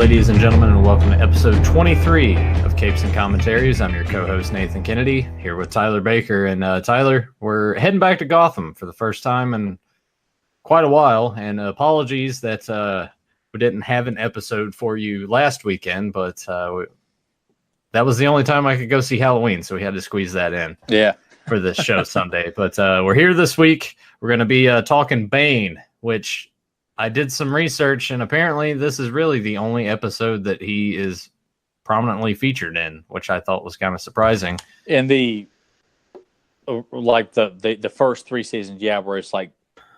ladies and gentlemen, and welcome to episode 23 of Capes and Commentaries. I'm your co-host, Nathan Kennedy, here with Tyler Baker. And Tyler, we're heading back to Gotham for the first time in quite a while. And apologies that we didn't have an episode for you last weekend, but that was the only time I could go see Halloween, so we had to squeeze that in for this show Sunday. But we're here this week. We're going to be talking Bane, which I did some research, and apparently this is really the only episode that he is prominently featured in, which I thought was kind of surprising. In the the first three seasons, where it's like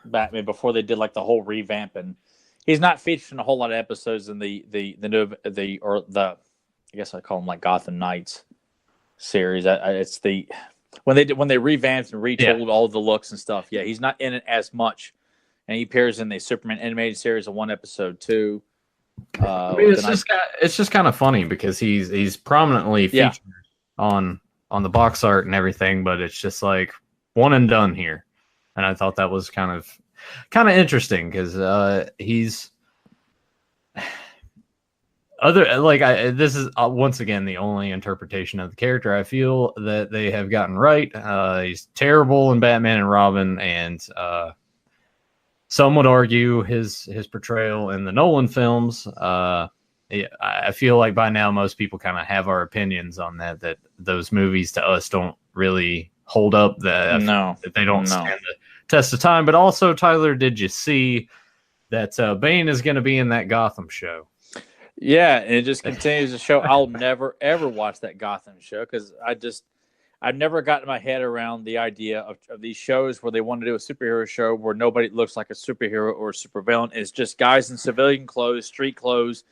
Batman before they did like the whole revamp, and he's not featured in a whole lot of episodes in the I guess I call them like Gotham Knights series. It's the when they revamped and retold all the looks and stuff. Yeah, he's not in it as much. And he appears in the Superman animated series of one episode too. It's just kind of funny because he's prominently featured on the box art and everything, but it's just like one and done here. And I thought that was kind of interesting because he's this is once again the only interpretation of the character I feel that they have gotten right. He's terrible in Batman and Robin, and some would argue his portrayal in the Nolan films. I feel like by now most people kind of have our opinions on that those movies to us don't really hold up. That they don't stand the test of time. But also, Tyler, did you see that Bane is going to be in that Gotham show? Yeah, and it just continues to show. I'll never ever watch that Gotham show because I've never gotten my head around the idea of these shows where they want to do a superhero show where nobody looks like a superhero or a supervillain. It's just guys in civilian clothes, street clothes,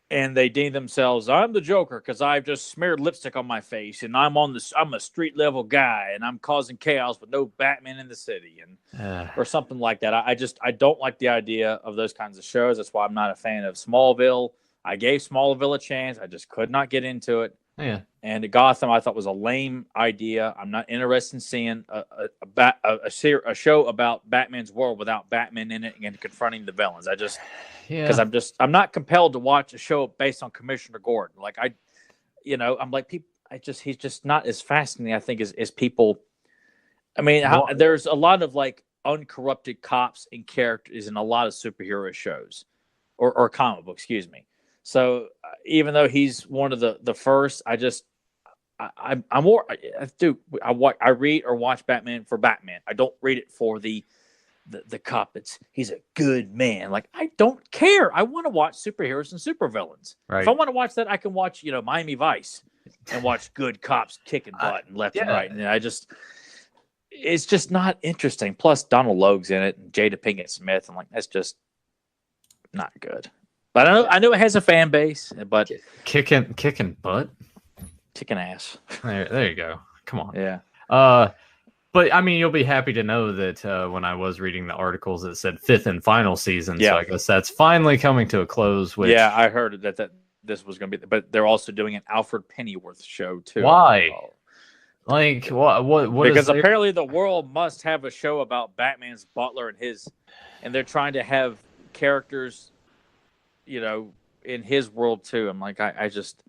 and they deem themselves, I'm the Joker because I've just smeared lipstick on my face, and I'm a street level guy, and I'm causing chaos with no Batman in the city, and or something like that. I don't like the idea of those kinds of shows. That's why I'm not a fan of Smallville. I gave Smallville a chance. I just could not get into it. Yeah. And Gotham, I thought was a lame idea. I'm not interested in seeing a show about Batman's world without Batman in it and confronting the villains. Because I'm not compelled to watch a show based on Commissioner Gordon. Like I'm like people. He's just not as fascinating, I think, as people. I mean, there's a lot of like uncorrupted cops and characters in a lot of superhero shows, or comic books. Excuse me. So even though he's one of the first, I read or watch Batman for Batman. I don't read it for the cop. He's a good man. Like, I don't care. I want to watch superheroes and supervillains. Right. If I want to watch that, I can watch Miami Vice and watch good cops kicking butt and left and right. And it's just not interesting. Plus Donald Logue's in it and Jada Pinkett Smith. I'm like, that's just not good. But I know it has a fan base, but kicking butt, kicking ass. There you go. Come on. Yeah. But I mean, you'll be happy to know that when I was reading the articles, it said 5th and final season. So I guess that's finally coming to a close. Which, I heard that this was going to be, but they're also doing an Alfred Pennyworth show too. Why? Like what? Because apparently the world must have a show about Batman's butler and they're trying to have characters, in his world too. I'm like, I just.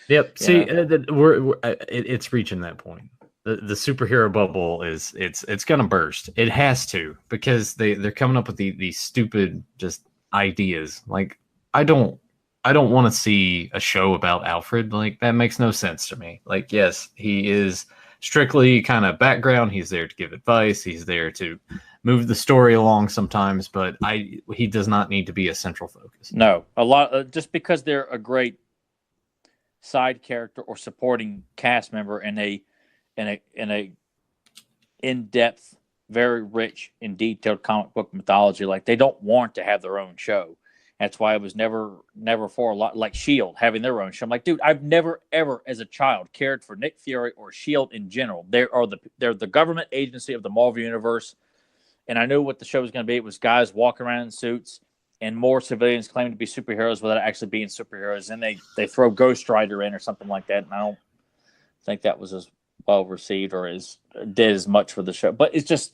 Yep. See, it's reaching that point. The superhero bubble it's gonna burst. It has to, because they're coming up with these stupid just ideas. Like, I don't want to see a show about Alfred. Like, that makes no sense to me. Like, yes, he is strictly kind of background. He's there to give advice. He's there to move the story along sometimes, but he does not need to be a central focus. No, a lot just because they're a great side character or supporting cast member in a in-depth, very rich and detailed comic book mythology. Like, they don't want to have their own show. That's why I was never for a lot like S.H.I.E.L.D. having their own show. I'm like, dude, I've never ever as a child cared for Nick Fury or S.H.I.E.L.D. in general. They're the government agency of the Marvel Universe. And I knew what the show was going to be. It was guys walking around in suits and more civilians claiming to be superheroes without actually being superheroes. And they throw Ghost Rider in or something like that. And I don't think that was as well received or did as much for the show. But it's just,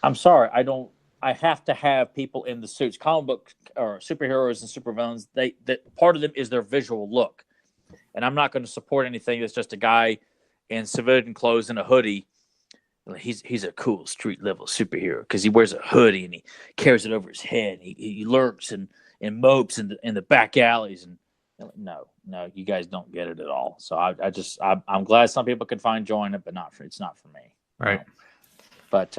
I'm sorry, I don't I have to have people in the suits. Comic book or superheroes and supervillains, that part of them is their visual look. And I'm not going to support anything that's just a guy in civilian clothes and a hoodie. He's a cool street level superhero because he wears a hoodie and he carries it over his head. He lurks and mopes in the back alleys. And no, you guys don't get it at all. So I'm glad some people can find joy in it, but it's not for me. Right. But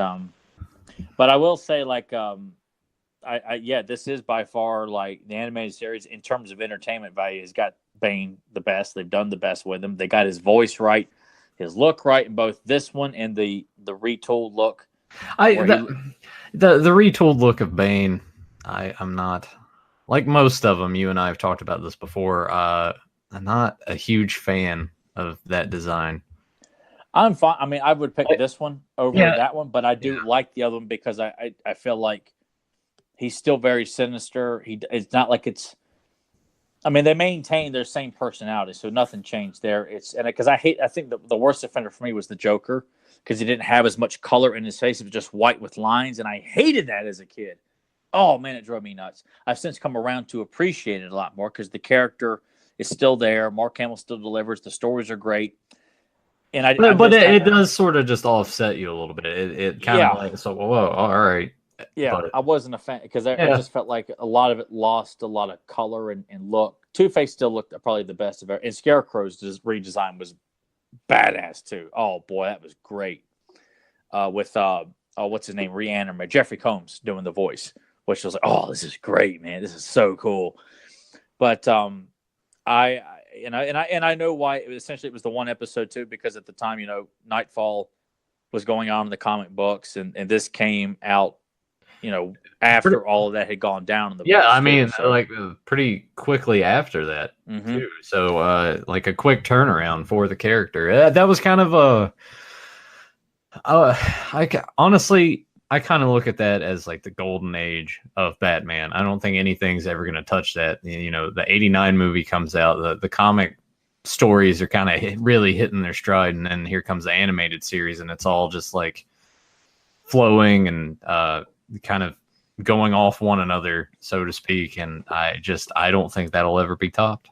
I will say, like, this is by far, like, the animated series in terms of entertainment value has got Bane the best. They've done the best with him. They got his voice right, his look right in both this one and the retooled look. The retooled look of Bane, I'm not, like most of them. You and I have talked about this before. I'm not a huge fan of that design. I'm fine. I mean, I would pick this one over that one, but I do like the other one because I feel like he's still very sinister. It's not like it's. I mean, they maintain their same personality, so nothing changed there. Because I think the worst offender for me was the Joker because he didn't have as much color in his face. It was just white with lines, and I hated that as a kid. Oh man, it drove me nuts. I've since come around to appreciate it a lot more because the character is still there. Mark Hamill still delivers. The stories are great. And it does sort of just offset you a little bit. It kind of like, so whoa, all right. Yeah, I wasn't a fan because I just felt like a lot of it lost a lot of color and look. Two-Face still looked probably the best of it. And Scarecrow's redesign was badass too. Oh boy, that was great. With what's his name? Reanimator Jeffrey Combs doing the voice, which was like, oh, this is great, man. This is so cool. But I know why. It was the one episode too, because at the time, Nightfall was going on in the comic books, and this came out, after all of that had gone down in the books. I mean, like pretty quickly after that too. So like a quick turnaround for the character. That was kind of honestly, I kind of look at that as like the golden age of Batman. I don't think anything's ever going to touch that. The 89 movie comes out, the comic stories are kind of really hitting their stride, and then here comes the animated series, and it's all just like flowing and kind of going off one another, so to speak. And I don't think that'll ever be topped.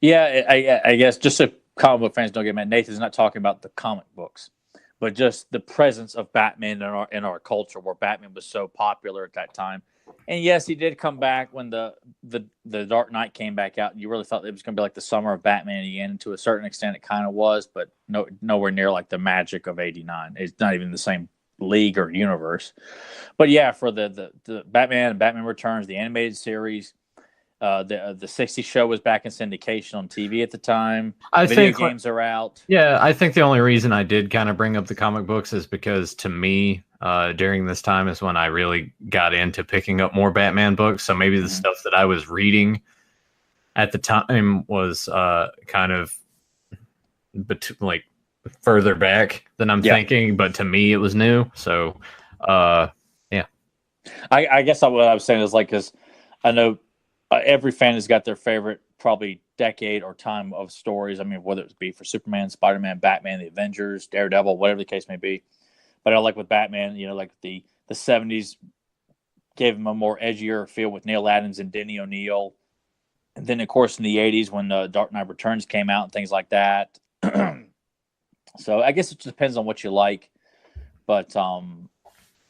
Yeah, I guess just so comic book fans don't get mad, Nathan's not talking about the comic books, but just the presence of Batman in our culture, where Batman was so popular at that time. And yes, he did come back when the Dark Knight came back out, and you really thought it was going to be like the summer of Batman again. And to a certain extent, it kind of was, but nowhere near like the magic of '89. It's not even the same league or universe. But yeah, for the Batman and Batman Returns, the animated series, the 60s show was back in syndication on TV at the time. Video games are out. Yeah, I think the only reason I did kind of bring up the comic books is because to me, during this time is when I really got into picking up more Batman books. So maybe the stuff that I was reading at the time was kind of like further back than I'm thinking, but to me it was new. So I guess what I was saying is like, because I know every fan has got their favorite probably decade or time of stories. I mean, whether it be for Superman, Spider-Man, Batman, the Avengers, Daredevil, whatever the case may be. But I like with Batman, like the 70s gave him a more edgier feel with Neil Adams and Denny O'Neil. And then, of course, in the 80s when Dark Knight Returns came out and things like that. So I guess it just depends on what you like. But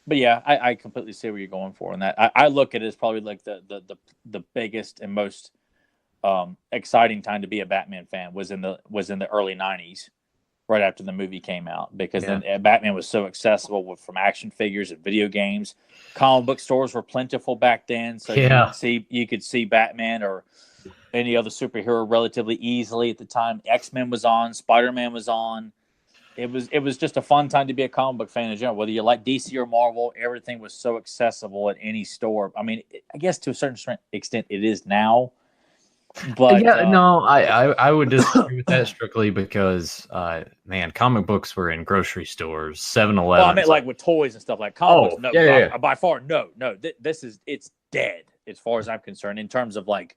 yeah, I completely see where you're going for in that. I look at it as probably like the biggest and most exciting time to be a Batman fan was in the early 90s, right after the movie came out, because then Batman was so accessible from action figures and video games. Comic book stores were plentiful back then, so you could see Batman or any other superhero relatively easily at the time. X-Men was on, Spider-Man was on. It was just a fun time to be a comic book fan in general. Whether you like DC or Marvel, everything was so accessible at any store. I mean, I guess to a certain extent it is now. But I would disagree with that strictly because, man, comic books were in grocery stores, 7-Eleven. Well, I mean, like with toys and stuff like comic books. By far, no. It's dead as far as I'm concerned in terms of like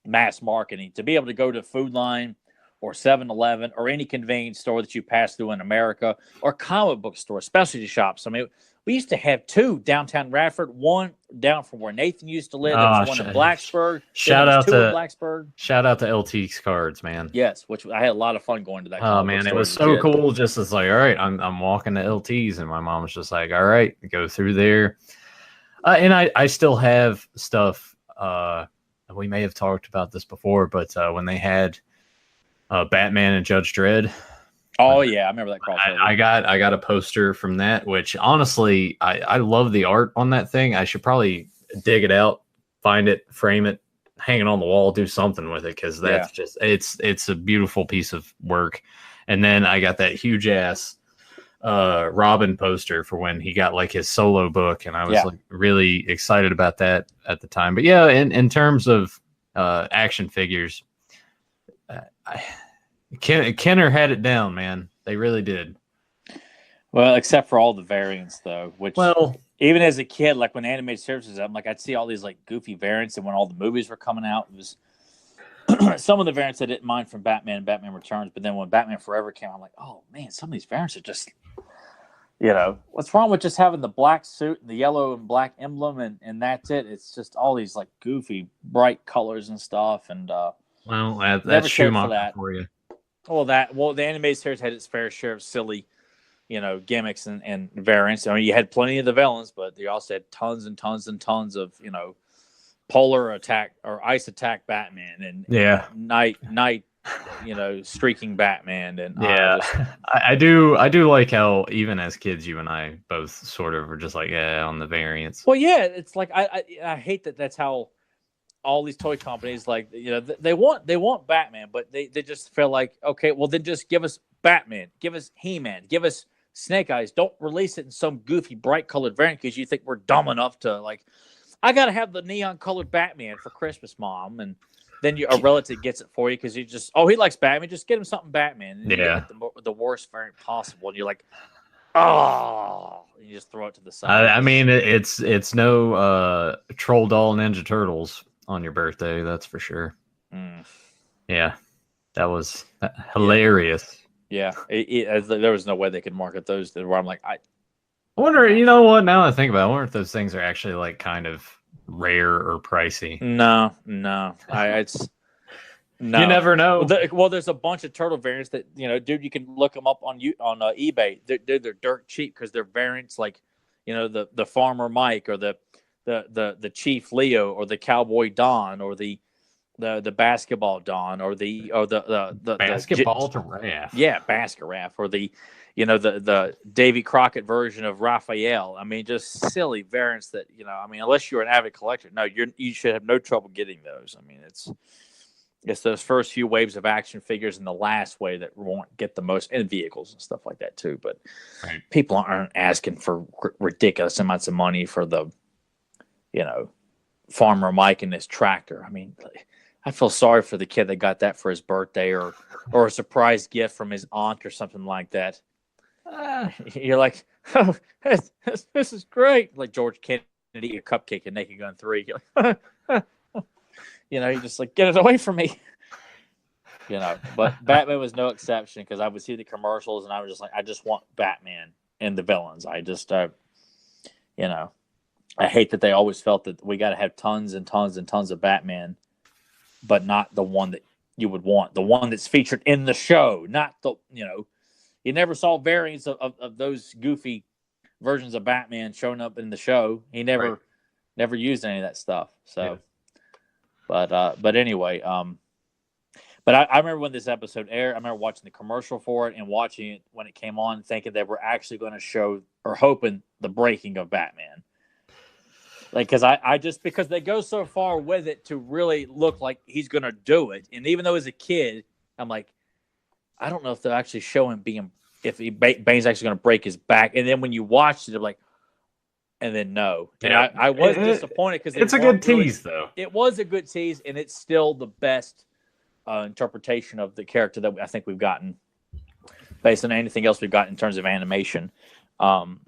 mass marketing. To be able to go to Food Line or 7-Eleven or any convenience store that you pass through in America or comic book store, specialty shops. I mean, We used to have two downtown Radford, one down from where Nathan used to live. There was one in Blacksburg. Shout out to Blacksburg. Shout out to LT's Cards, man. Yes, which I had a lot of fun going to that. Oh man, it was so cool. Just as like, all right, I'm walking to LT's, and my mom was just like, all right, go through there. And I still have stuff. We may have talked about this before, but when they had Batman and Judge Dredd. Oh yeah, I remember that crossover. I got a poster from that, which honestly, I love the art on that thing. I should probably dig it out, find it, frame it, hang it on the wall, do something with it, because that's just it's a beautiful piece of work. And then I got that huge ass Robin poster for when he got like his solo book, and I was like really excited about that at the time. But yeah, in terms of action figures, Kenner had it down, man. They really did. Well, except for all the variants, though. Which, even as a kid, like when animated series was up, like I'd see all these like goofy variants, and when all the movies were coming out, it was some of the variants I didn't mind from Batman and Batman Returns. But then when Batman Forever came, I'm like, oh man, some of these variants are just, what's wrong with just having the black suit and the yellow and black emblem, and that's it? It's just all these like goofy, bright colors and stuff, and that's Schumacher for you. The animated series had its fair share of silly, gimmicks and variants. I mean, you had plenty of the villains, but you also had tons and tons and tons of, polar attack or ice attack Batman and night, streaking Batman. And I do like how even as kids, you and I both sort of were just like, on the variants. Well, yeah, it's like I hate that that's how all these toy companies, like, they want Batman, but they just feel like, okay, well then just give us Batman, give us He-Man, give us Snake Eyes. Don't release it in some goofy bright colored variant because you think we're dumb enough to like, I gotta have the neon colored Batman for Christmas, Mom. And then a relative gets it for you because you just, he likes Batman, just get him something Batman. And you get the worst variant possible, and you're like, you just throw it to the side. I mean, it's no Troll Doll Ninja Turtles on your birthday, that's for sure. Yeah, that was hilarious. Yeah, there was no way they could market those. Where I'm like, I wonder. You know what? Now that I think about it, I wonder if those things are actually like kind of rare or pricey. No, it's no. You never know. Well, there's a bunch of turtle variants that dude. You can look them up on eBay. They're dirt cheap because they're variants like, the Farmer Mike or the Chief Leo or the Cowboy Don or the Basketball Don or the Basketball Giraffe. Yeah, Baskeraf or the Davy Crockett version of Raphael. I mean, just silly variants that unless you're an avid collector, you should have no trouble getting those. I mean, it's those first few waves of action figures and the last wave that won't get the most, and vehicles and stuff like that too. But people aren't asking for ridiculous amounts of money for the Farmer Mike and his tractor. I mean, I feel sorry for the kid that got that for his birthday or a surprise gift from his aunt or something like that. You're like, oh, this is great. Like George Kennedy, a cupcake and Naked Gun 3. You're like, you're just like, get it away from me. But Batman was no exception because I would see the commercials and I was just like, I just want Batman and the villains. I just, I hate that they always felt that we got to have tons and tons and tons of Batman, but not the one that you would want, the one that's featured in the show, not the, you never saw variants of those goofy versions of Batman showing up in the show. He never used any of that stuff. So, but anyway, but I remember when this episode aired, I remember watching the commercial for it and watching it when it came on, thinking they were actually going to show or hoping the breaking of Batman. Like, because they go so far with it to really look like he's going to do it. And even though as a kid, I'm like, I don't know if they'll actually show him Bane's actually going to break his back. And then when you watched it, I'm like, and then no. And I was disappointed because it's a good tease, though. It was a good tease, and it's still the best interpretation of the character that I think we've gotten based on anything else we've got in terms of animation. And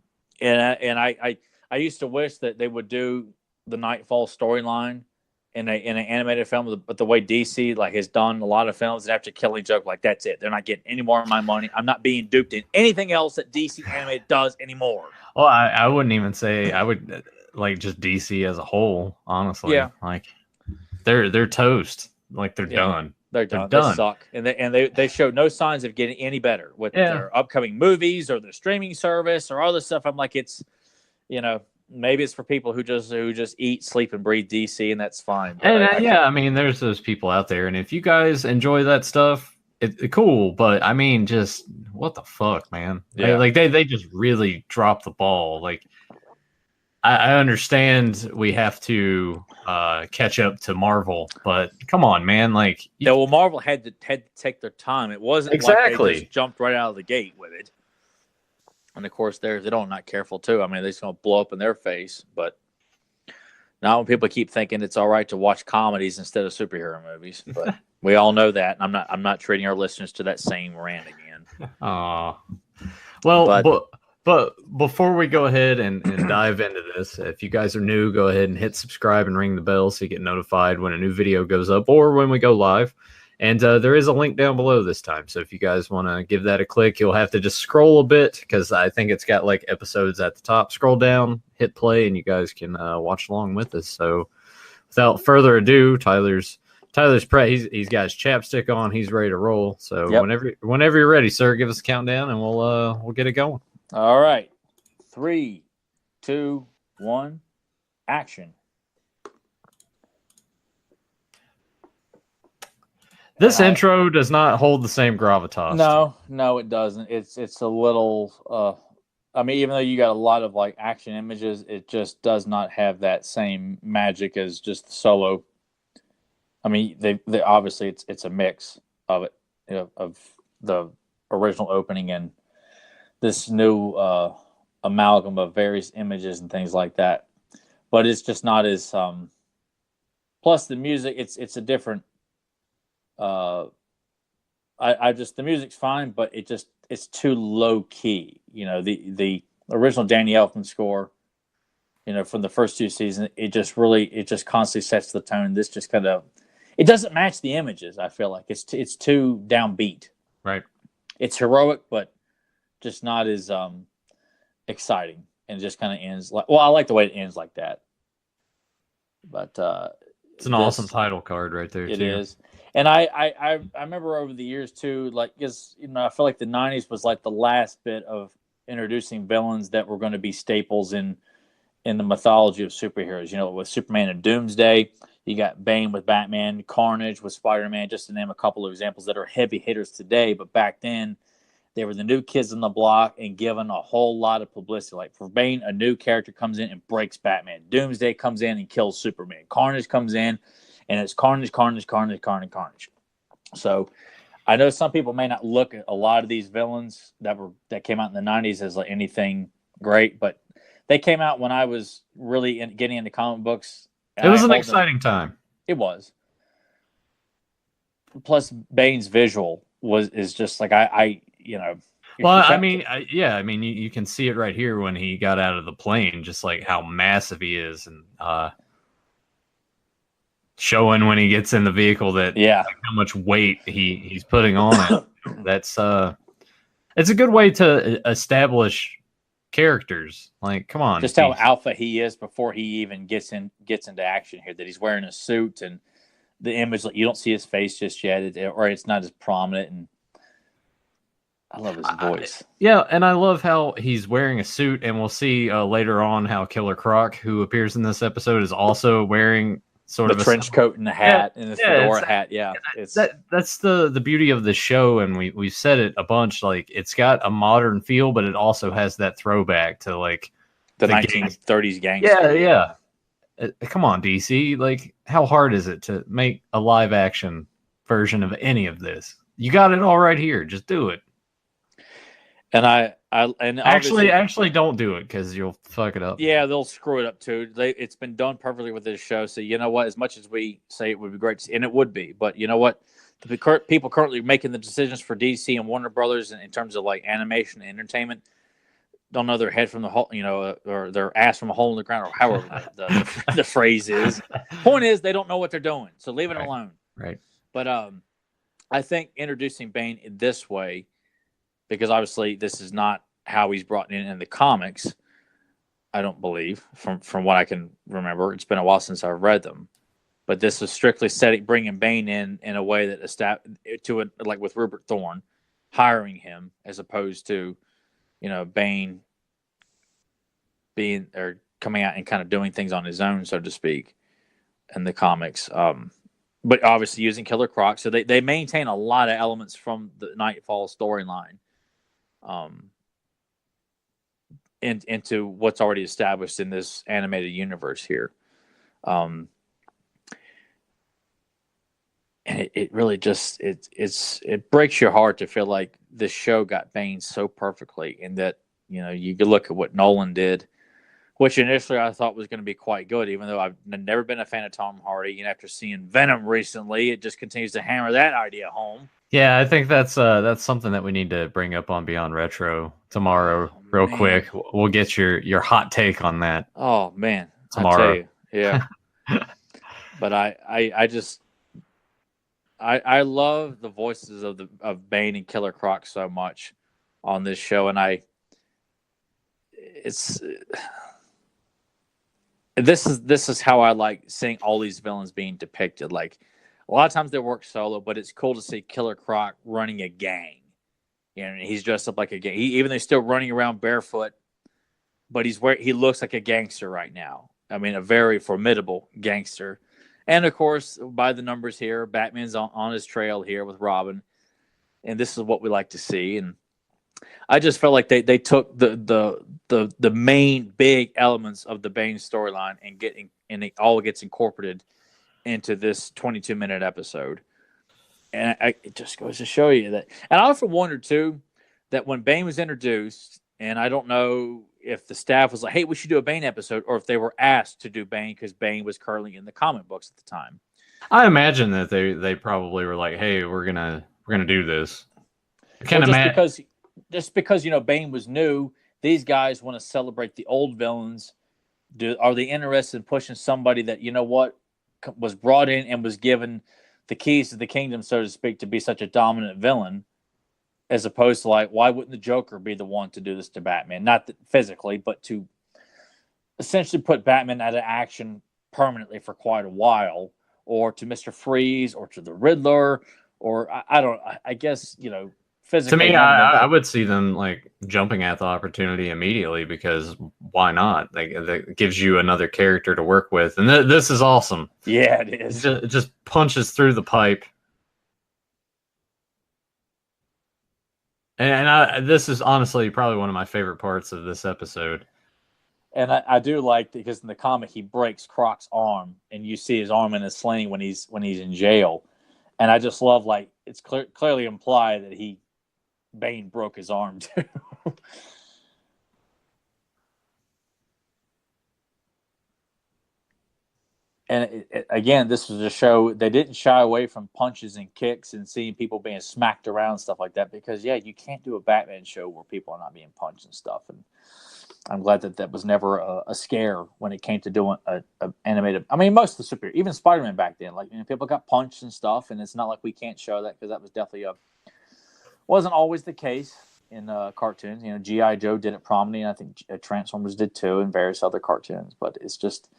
I used to wish that they would do the Nightfall storyline in an animated film, but the way DC like has done a lot of films, and after Killing Joke, like that's it. They're not getting any more of my money. I'm not being duped in anything else that DC animated does anymore. Well, I wouldn't even say I would like just DC as a whole. Honestly, Yeah. like they're toast. Like they're done. They're done. They suck, and they show no signs of getting any better with their upcoming movies or their streaming service or all this stuff. I'm like, it's, maybe it's for people who just eat, sleep, and breathe DC, and that's fine. But and I mean, there's those people out there, and if you guys enjoy that stuff, it's cool. But I mean, just what the fuck, man? Yeah. They just really dropped the ball. Like, I understand we have to catch up to Marvel, but come on, man! Like, well, Marvel had to take their time. It wasn't like they just jumped right out of the gate with it. And of course, they're not careful too. I mean, they're just gonna blow up in their face. But now, when people keep thinking it's all right to watch comedies instead of superhero movies, but we all know that. And I'm not treating our listeners to that same rant again. Well, but before we go ahead and dive into this, if you guys are new, go ahead and hit subscribe and ring the bell so you get notified when a new video goes up or when we go live. And there is a link down below this time. So if you guys want to give that a click, you'll have to just scroll a bit because I think it's got like episodes at the top. Scroll down, hit play, and you guys can watch along with us. So without further ado, Tyler's he's got his chapstick on. He's ready to roll. So whenever you're ready, sir, give us a countdown and we'll get it going. All right. 3, 2, 1, action. This intro does not hold the same gravitas. No, it doesn't. It's a little I mean, even though you got a lot of like action images, it just does not have that same magic as just the solo. I mean, they obviously it's a mix of it, of the original opening and this new amalgam of various images and things like that, but it's just not as. Plus, the music it's a different. The music's fine, but it's too low key. The original Danny Elfman score, from the first 2 seasons, it just constantly sets the tone. This just kind of, it doesn't match the images. I feel like it's too downbeat. Right. It's heroic, but just not as exciting, and just kind of ends like. Well, I like the way it ends like that. But it's an awesome title card right there. It is, and I remember over the years too, like, because I feel like the '90s was like the last bit of introducing villains that were going to be staples in the mythology of superheroes. With Superman and Doomsday, you got Bane with Batman, Carnage with Spider-Man, just to name a couple of examples that are heavy hitters today. But back then, they were the new kids on the block and given a whole lot of publicity. Like for Bane, a new character comes in and breaks Batman. Doomsday comes in and kills Superman. Carnage comes in, and it's Carnage. So I know some people may not look at a lot of these villains that came out in the 90s as like anything great, but they came out when I was really getting into comic books. It was an exciting time. It was. Plus, Bane's visual is just like Well, I mean, you can see it right here when he got out of the plane, just like how massive he is, and showing when he gets in the vehicle that how much weight he's putting on it. That's it's a good way to establish characters. Like, come on, just how alpha he is before he even gets into action here. That he's wearing a suit, and the image, like, you don't see his face just yet, or it's not as prominent. And I love his voice. And I love how he's wearing a suit, and we'll see later on how Killer Croc, who appears in this episode, is also wearing sort of a trench coat and a hat and a fedora hat. Yeah, that's the beauty of the show, and we've said it a bunch. Like, it's got a modern feel, but it also has that throwback to like the 1930s gangster. Yeah. Come on, DC. Like, how hard is it to make a live action version of any of this? You got it all right here. Just do it. And I actually don't do it because you'll fuck it up. Yeah, they'll screw it up too. It's been done perfectly with this show. So you know what? As much as we say it would be great to see, and it would be, but you know what? The people currently making the decisions for DC and Warner Brothers in terms of like animation and entertainment, don't know their head from the hole, or their ass from a hole in the ground, or however the phrase is. Point is, they don't know what they're doing, so leave it alone. Right. But I think introducing Bane in this way, because obviously this is not how he's brought in the comics. I don't believe, from what I can remember. It's been a while since I've read them. But this is strictly bringing Bane in a way that like with Rupert Thorne, hiring him as opposed to, Bane being or coming out and kind of doing things on his own, so to speak, in the comics. But obviously using Killer Croc, so they maintain a lot of elements from the Nightfall storyline, into what's already established in this animated universe here. And it really just it breaks your heart to feel like this show got Bane so perfectly, and that you could look at what Nolan did, which initially I thought was going to be quite good, even though I've never been a fan of Tom Hardy. And after seeing Venom recently, it just continues to hammer that idea home. Yeah, I think that's something that we need to bring up on Beyond Retro tomorrow, real quick. We'll get your hot take on that. Oh man, tomorrow. I tell you, yeah. But I love the voices of Bane and Killer Croc so much on this show, and this is how I like seeing all these villains being depicted. Like, a lot of times they work solo, but it's cool to see Killer Croc running a gang. He's dressed up like a gang. Even though he's still running around barefoot, but he looks like a gangster right now. I mean, a very formidable gangster. And of course, by the numbers here, Batman's on his trail here with Robin, and this is what we like to see. And I just felt like they took the main big elements of the Bane storyline and it all gets incorporated into this 22-minute episode. And it just goes to show you that. And I often wondered too that when Bane was introduced, and I don't know if the staff was like, "Hey, we should do a Bane episode," or if they were asked to do Bane because Bane was currently in the comic books at the time. I imagine that they probably were like, "Hey, we're gonna do this." Just because Bane was new, these guys want to celebrate the old villains. Are they interested in pushing somebody that was brought in and was given the keys to the kingdom, so to speak, to be such a dominant villain, as opposed to like, why wouldn't the Joker be the one to do this to Batman? Not that physically, but to essentially put Batman out of action permanently for quite a while, or to Mr. Freeze, or to the Riddler, or I guess, physically. To me, I would see them like jumping at the opportunity immediately, because why not? That gives you another character to work with, and this is awesome. Yeah, it is. It just punches through the pipe, and this is honestly probably one of my favorite parts of this episode. And I do like, because in the comic he breaks Croc's arm, and you see his arm in a sling when he's in jail, and I just love, like, it's clearly implied that Bane broke his arm too. And again, this was a show, they didn't shy away from punches and kicks and seeing people being smacked around, stuff like that, because you can't do a Batman show where people are not being punched and stuff. And I'm glad that was never a scare when it came to doing a animated. I mean, most of the superheroes, even Spider-Man back then, like, people got punched and stuff, and it's not like we can't show that, because that was definitely wasn't always the case in cartoons. G.I. Joe did it prominently, and I think Transformers did too, and various other cartoons. But it's just,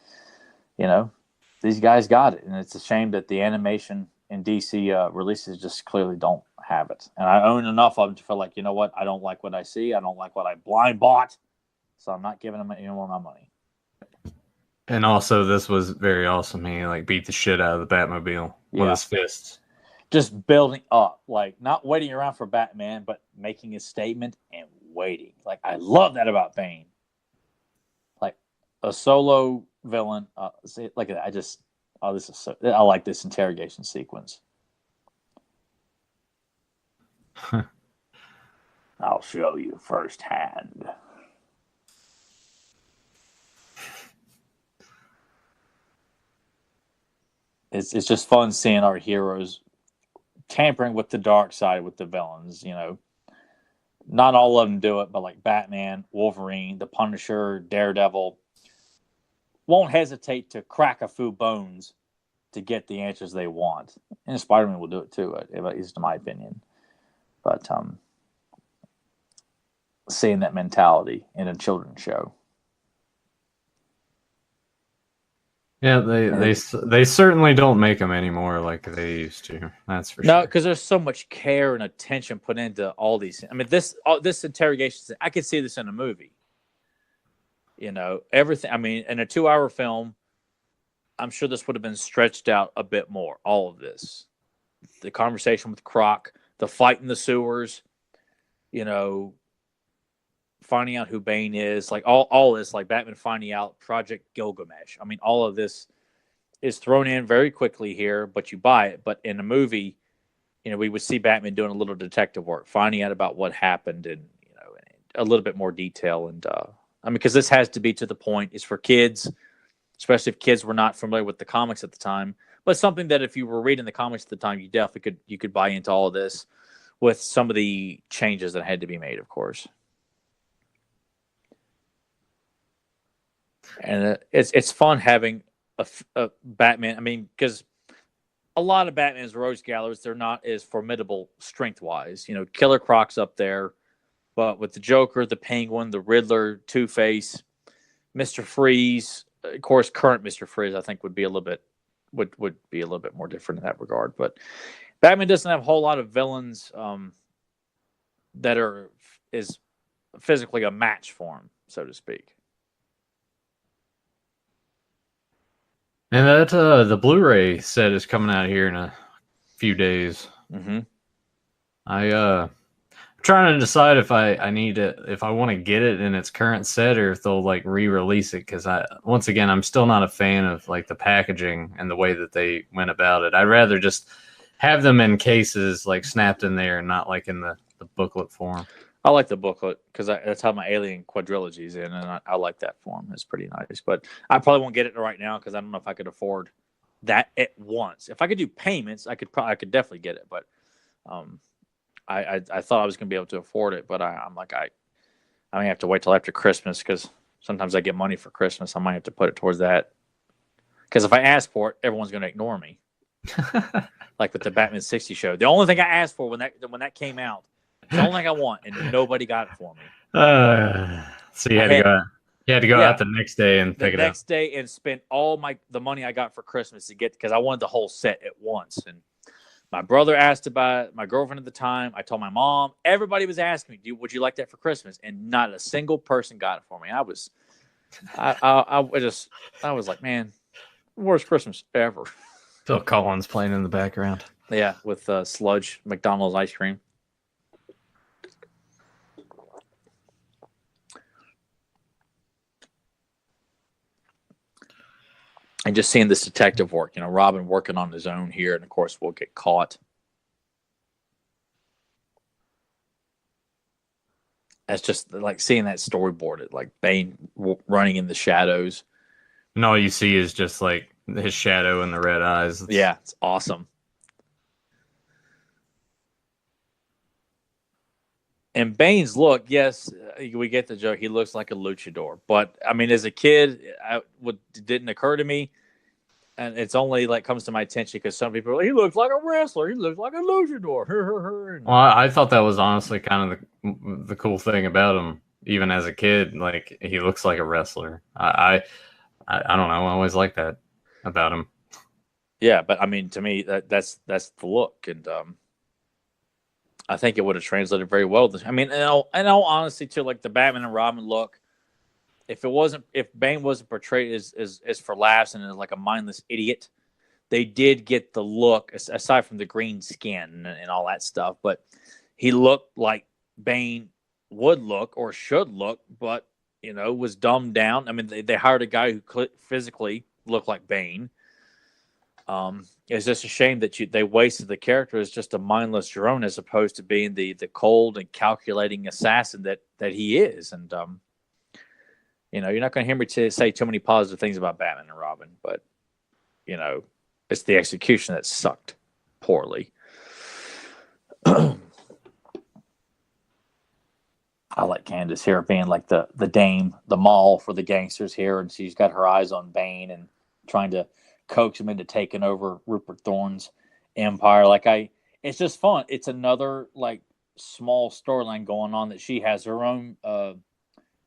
these guys got it, and it's a shame that the animation in DC releases just clearly don't have it. And I own enough of them to feel like, I don't like what I see. I don't like what I blind bought, so I'm not giving them any more of my money. And also, this was very awesome. He beat the shit out of the Batmobile with his fists. Just building up, like, not waiting around for Batman, but making a statement and waiting. Like, I love that about Bane. Like, a solo villain. Look at that. I like this interrogation sequence. I'll show you firsthand. It's just fun seeing our heroes tampering with the dark side with the villains, Not all of them do it, but like Batman, Wolverine, the Punisher, Daredevil won't hesitate to crack a few bones to get the answers they want. And Spider-Man will do it too, at least in my opinion. But seeing that mentality in a children's show. Yeah, they certainly don't make them anymore like they used to. That's for No, sure. because there's so much care and attention put into all these. I mean, this interrogation, I could see this in a movie. You know, everything. I mean, in a 2-hour film, I'm sure this would have been stretched out a bit more. All of this, the conversation with Croc, the fight in the sewers, you know, finding out who Bane is, like all this, like Batman finding out Project Gilgamesh. I mean, all of this is thrown in very quickly here, but you buy it. But in a movie, you know, we would see Batman doing a little detective work, finding out about what happened, and you know, a little bit more detail. And I mean, because this has to be to the point. It's for kids, especially if kids were not familiar with the comics at the time. But something that if you were reading the comics at the time, you definitely could buy into all of this, with some of the changes that had to be made, of course. And it's fun having a Batman. I mean, because a lot of Batman's rogues galleries, they're not as formidable strength wise. You know, Killer Croc's up there, but with the Joker, the Penguin, the Riddler, Two-Face, Mr. Freeze, of course, current Mr. Freeze, I think would be a little bit more different in that regard. But Batman doesn't have a whole lot of villains that is physically a match for him, so to speak. And that the Blu-ray set is coming out here in a few days. Mm-hmm. I'm trying to decide if I want to get it in its current set or if they'll like re-release it, because I'm still not a fan of like the packaging and the way that they went about it. I'd rather just have them in cases like snapped in there and not like in the booklet form. I like the booklet because that's how my Alien quadrilogy is in, and I like that form. It's pretty nice. But I probably won't get it right now because I don't know if I could afford that at once. If I could do payments, I could definitely get it. But I thought I was going to be able to afford it, but I'm like I may have to wait till after Christmas, because sometimes I get money for Christmas. I might have to put it towards that, because if I ask for it, everyone's going to ignore me. Like with the Batman 60 show, the only thing I asked for when that came out. It's the only thing I want, and nobody got it for me. So you had to go out the next day and pick it up. The next day and spend all the money I got for Christmas to get, because I wanted the whole set at once. And my brother asked about it, my girlfriend at the time. I told my mom. Everybody was asking me, "Would you like that for Christmas?" And not a single person got it for me. I was like, man, worst Christmas ever. Phil Collins playing in the background. Yeah, with sludge McDonald's ice cream. And just seeing this detective work, you know, Robin working on his own here, and of course we'll get caught. That's just like seeing that storyboarded, like Bane running in the shadows. And all you see is just like his shadow and the red eyes. Yeah, it's awesome. And Bane's look, yes, we get the joke. He looks like a luchador. But, I mean, as a kid, it didn't occur to me. And it's only like comes to my attention because some people are like, he looks like a wrestler. He looks like a luchador. Well, I thought that was honestly kind of the cool thing about him. Even as a kid, like he looks like a wrestler. I don't know. I always liked that about him. Yeah, but I mean, to me, that's the look. And I think it would have translated very well. I mean, in all honesty, too, like the Batman and Robin look, if Bane wasn't portrayed as for laughs and as like a mindless idiot, they did get the look, aside from the green skin and all that stuff. But he looked like Bane would look or should look, but you know, was dumbed down. I mean, they hired a guy who physically looked like Bane. It's just a shame that they wasted the character as just a mindless drone, as opposed to being the cold and calculating assassin that he is. And you know, you're not going to hear me say too many positive things about Batman and Robin, but you know, it's the execution that sucked poorly. I like Candace here being like the dame, the mall for the gangsters here, and she's got her eyes on Bane and trying to coax him into taking over Rupert Thorne's empire. It's just fun. It's another like small storyline going on that she has her own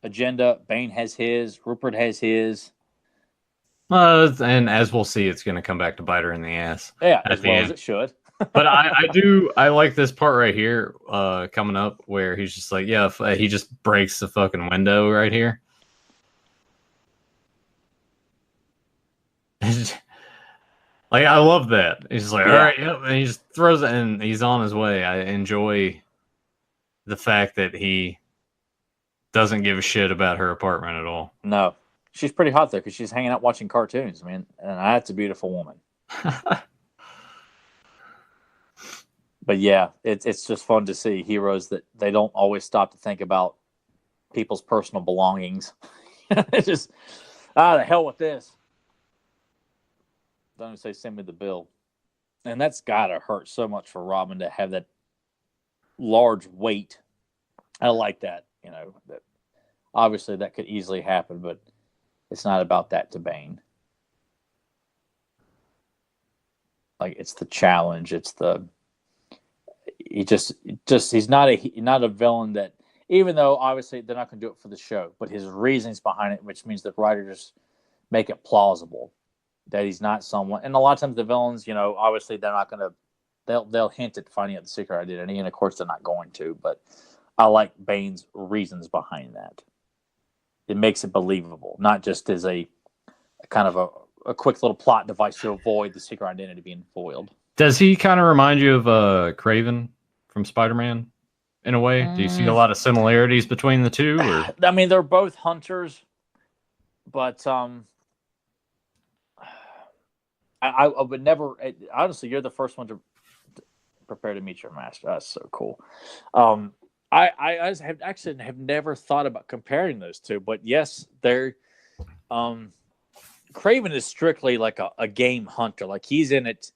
agenda. Bane has his. Rupert has his. And as we'll see, it's going to come back to bite her in the ass. Yeah, as well as it should. But I like this part right here coming up where he's just like, yeah, he just breaks the fucking window right here. Like, I love that. He's just like, all right, yep, and he just throws it and he's on his way. I enjoy the fact that he doesn't give a shit about her apartment at all. No. She's pretty hot there because she's hanging out watching cartoons, man. And that's a beautiful woman. But yeah, it's just fun to see heroes that they don't always stop to think about people's personal belongings. It's just, the hell with this. Don't even say send me the bill. And that's gotta hurt so much for Robin to have that large weight. I like that, that obviously that could easily happen, but it's not about that to Bane. Like, it's the challenge. It's he's not a villain that, even though obviously they're not going to do it for the show, but his reasons behind it, which means the writers make it plausible that he's not someone. And a lot of times the villains, obviously they're not going to, they'll hint at finding out the secret identity, and of course they're not going to. But I like Bane's reasons behind that. It makes it believable, not just as a kind of a quick little plot device to avoid the secret identity being foiled. Does he kind of remind you of Craven from Spider-Man in a way? Do you see a lot of similarities between the two? Or? I mean, they're both hunters, but I would never. Honestly, you're the first one to prepare to meet your master. That's so cool. I have never thought about comparing those two, but yes, they're. Craven is strictly like a game hunter. Like, he's in it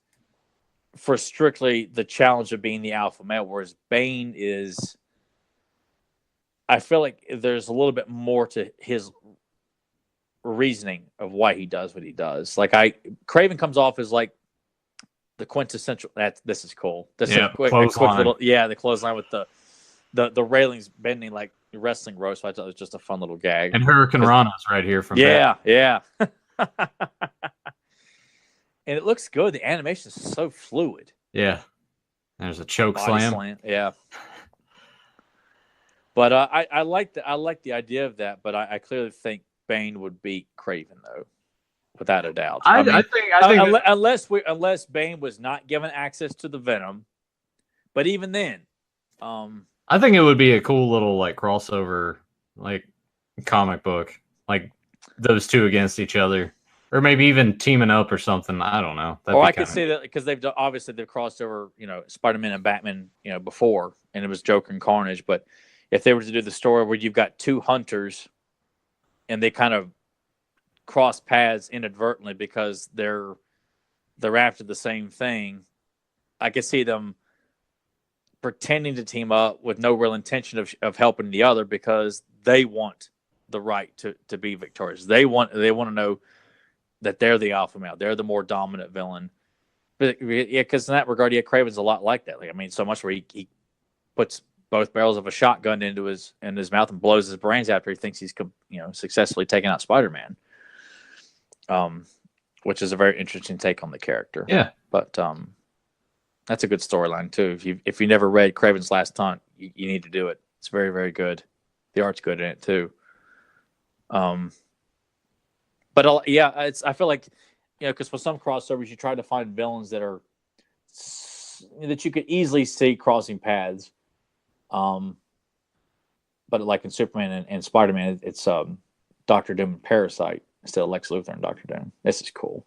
for strictly the challenge of being the alpha male, whereas Bane is. I feel like there's a little bit more to his reasoning of why he does what he does. Like, Craven comes off as like the quintessential. This is cool. This is a quick little, the clothesline with the railings bending like wrestling ropes. So I thought it was just a fun little gag. And Hurricane Rana's right here from yeah. And it looks good. The animation is so fluid. Yeah. There's a choke slam. Yeah. But I like the idea of that. But I clearly think Bane would beat Craven, though, without a doubt. I think unless Bane was not given access to the Venom, but even then, I think it would be a cool little like crossover, like comic book, like those two against each other, or maybe even teaming up or something. I don't know. I could see that because they've crossed over, Spider-Man and Batman, before, and it was Joker and Carnage. But if they were to do the story where you've got two hunters, and they kind of cross paths inadvertently because they're after the same thing, I could see them pretending to team up with no real intention of helping the other because they want the right to be victorious. They want to know that they're the alpha male. They're the more dominant villain. But yeah, because in that regard, Craven's a lot like that. Like, I mean, so much where he puts both barrels of a shotgun into his mouth and blows his brains after he thinks he's successfully taken out Spider-Man. Which is a very interesting take on the character. Yeah, but that's a good storyline too. If you never read Craven's Last Hunt, you need to do it. It's very, very good. The art's good in it too. But I feel like, because for some crossovers you try to find villains that you could easily see crossing paths. But like in Superman and Spider-Man, it's Doctor Doom and Parasite instead of Lex Luthor and Doctor Doom. This is cool.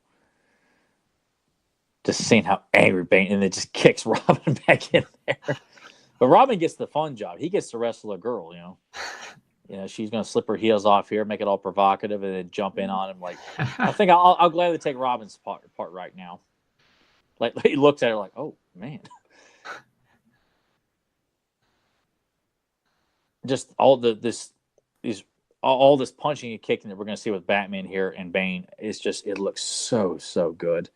Just seeing how angry Bane, and it just kicks Robin back in there. But Robin gets the fun job. He gets to wrestle a girl, she's going to slip her heels off here, make it all provocative, and then jump in on him. Like, I think I'll gladly take Robin's part right now. Like, he looks at her like, oh, man. just all this all this punching and kicking that we're going to see with Batman here and Bane is just, it looks so good.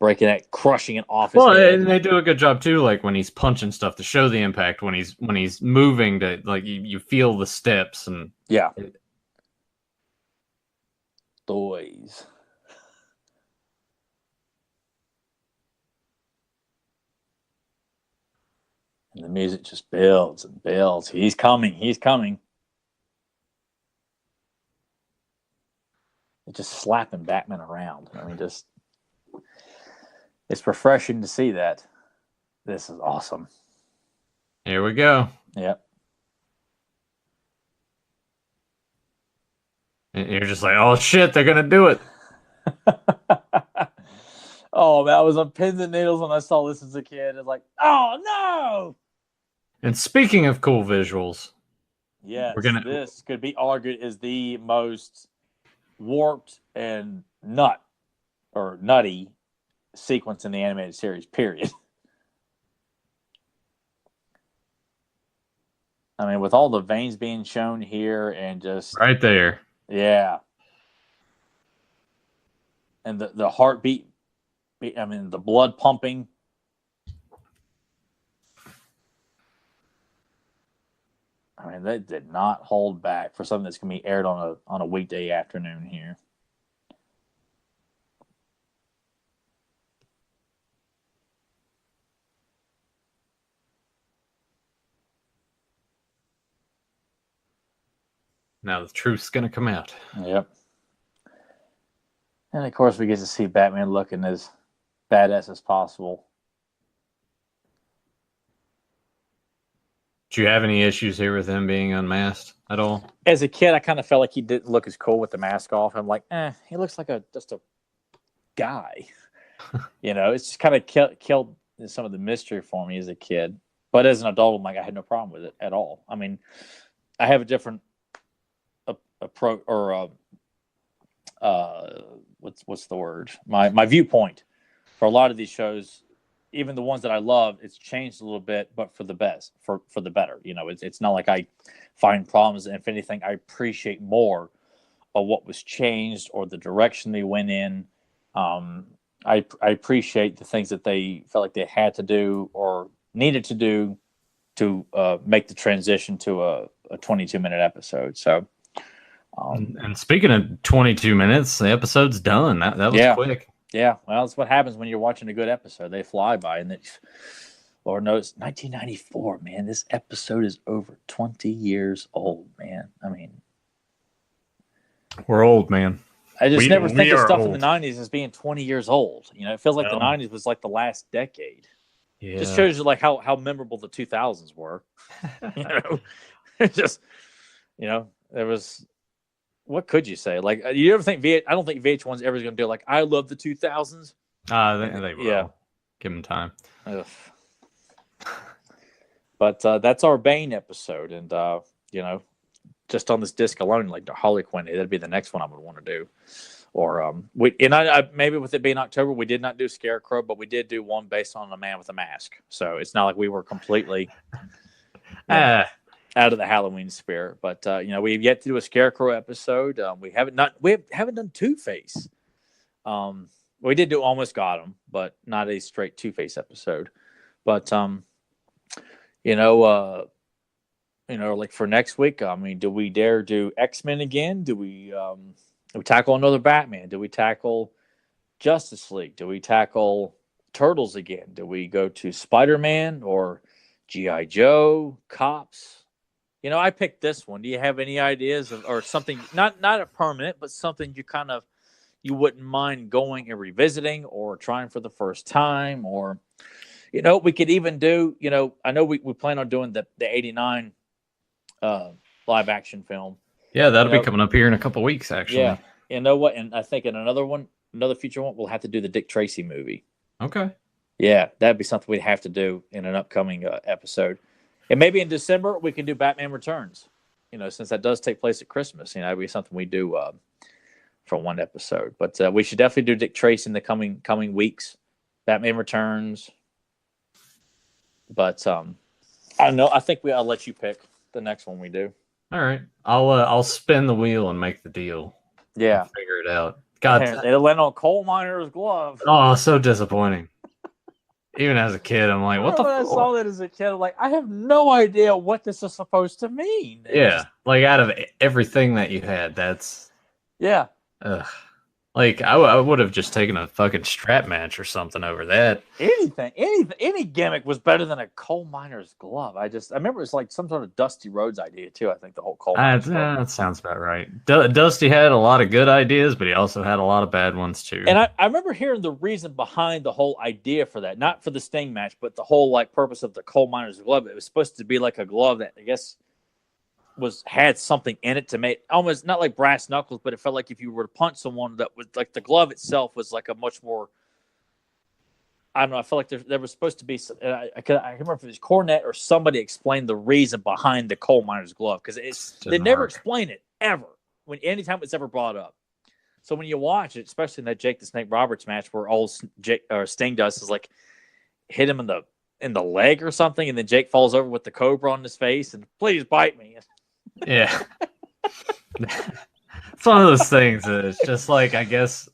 Breaking it, crushing it off his head. And they do a good job too, like when he's punching stuff to show the impact. When he's moving, to like you feel the steps and yeah. Toys. And the music just builds and builds. He's coming. He's coming. It's just slapping Batman around. I mean, just, it's refreshing to see that. This is awesome. Here we go. Yep. And you're just like, oh shit, they're gonna do it. Oh man, I was on pins and needles when I saw this as a kid. It's like, oh no. And speaking of cool visuals, yes, this could be argued is the most warped and nutty sequence in the animated series, period. I mean, with all the veins being shown here and just right there. Yeah. And the heartbeat, I mean, the blood pumping. I mean, they did not hold back for something that's going to be aired on a weekday afternoon here. Now the truth's going to come out. Yep. And of course, we get to see Batman looking as badass as possible. Do you have any issues here with him being unmasked at all? As a kid, I kind of felt like he didn't look as cool with the mask off. I'm like, he looks like just a guy. It's just kind of killed some of the mystery for me as a kid. But as an adult, I'm like, I had no problem with it at all. I mean, I have a different approach, or what's the word? My viewpoint for a lot of these shows. Even the ones that I love, it's changed a little bit, but for the best, for the better. It's not like I find problems. And if anything, I appreciate more of what was changed or the direction they went in. I appreciate the things that they felt like they had to do or needed to do to make the transition to a 22-minute episode. So, and speaking of 22 minutes, the episode's done. That was quick. Yeah, well, that's what happens when you're watching a good episode. They fly by, and Lord knows, 1994, man. This episode is over 20 years old, man. I mean, we're old, man. I just never think of stuff in the 90s as being 20 years old. It feels like the 90s was like the last decade. Yeah. Just shows you like how memorable the 2000s were. There was. What could you say? Like, you ever think I don't think VH1's ever going to do like, I love the 2000s. They will. Yeah. Give them time. Ugh. But that's our Bane episode. And, just on this disc alone, like the Harley Quinn, that'd be the next one I would want to do. Or, maybe with it being October, we did not do Scarecrow, but we did do one based on a man with a mask. So it's not like we were completely out of the Halloween spirit, but we've yet to do a Scarecrow episode. We haven't done Two-Face. We did do Almost Got Him, but not a straight Two-Face episode. But like for next week, I mean, do we dare do X-Men again? Do we tackle another Batman? Do we tackle Justice League? Do we tackle Turtles again? Do we go to Spider-Man or G.I. Joe, Cops? I picked this one. Do you have any ideas or something, not a permanent, but something you wouldn't mind going and revisiting or trying for the first time? Or, we could even do, I know we plan on doing the 89 live action film. Yeah, that'll be coming up here in a couple weeks, actually. Yeah. You know what? And I think in another future one, we'll have to do the Dick Tracy movie. Okay. Yeah, that'd be something we'd have to do in an upcoming episode. And maybe in December, we can do Batman Returns, since that does take place at Christmas. That'd be something we do for one episode. But we should definitely do Dick Tracy in the coming weeks. Batman Returns. But I don't know. I think I'll let you pick. the next one we do. All right. I'll spin the wheel and make the deal. Yeah. I'll figure it out. God, They land on coal miner's glove. oh, so disappointing. Even as a kid, I'm like, what the fuck? I saw that as a kid, I'm like, I have no idea what this is supposed to mean. Yeah, like out of everything that you had, that's... Yeah. Ugh. Like, I would have just taken a fucking strap match or something over that. Any gimmick was better than a coal miner's glove. I remember it was like some sort of Dusty Rhodes idea too. I think the whole coal miner's glove. That sounds about right. Dusty had a lot of good ideas, but he also had a lot of bad ones too. And I remember hearing the reason behind the whole idea for that, not for the Sting match, but the whole like purpose of the coal miner's glove. It was supposed to be like a glove that I guess had something in it to make almost not like brass knuckles, but it felt like if you were to punch someone, that was like the glove itself was like a much more, I don't know, I felt like there was supposed to be I can't remember if it was Cornette or somebody explained the reason behind the coal miner's glove, because they never explain it ever anytime it's ever brought up. So when you watch it, especially in that Jake the Snake Roberts match where old Sting does is like hit him in the leg or something, and then Jake falls over with the cobra on his face and please bite me. Yeah. It's one of those things that it's just like, I guess,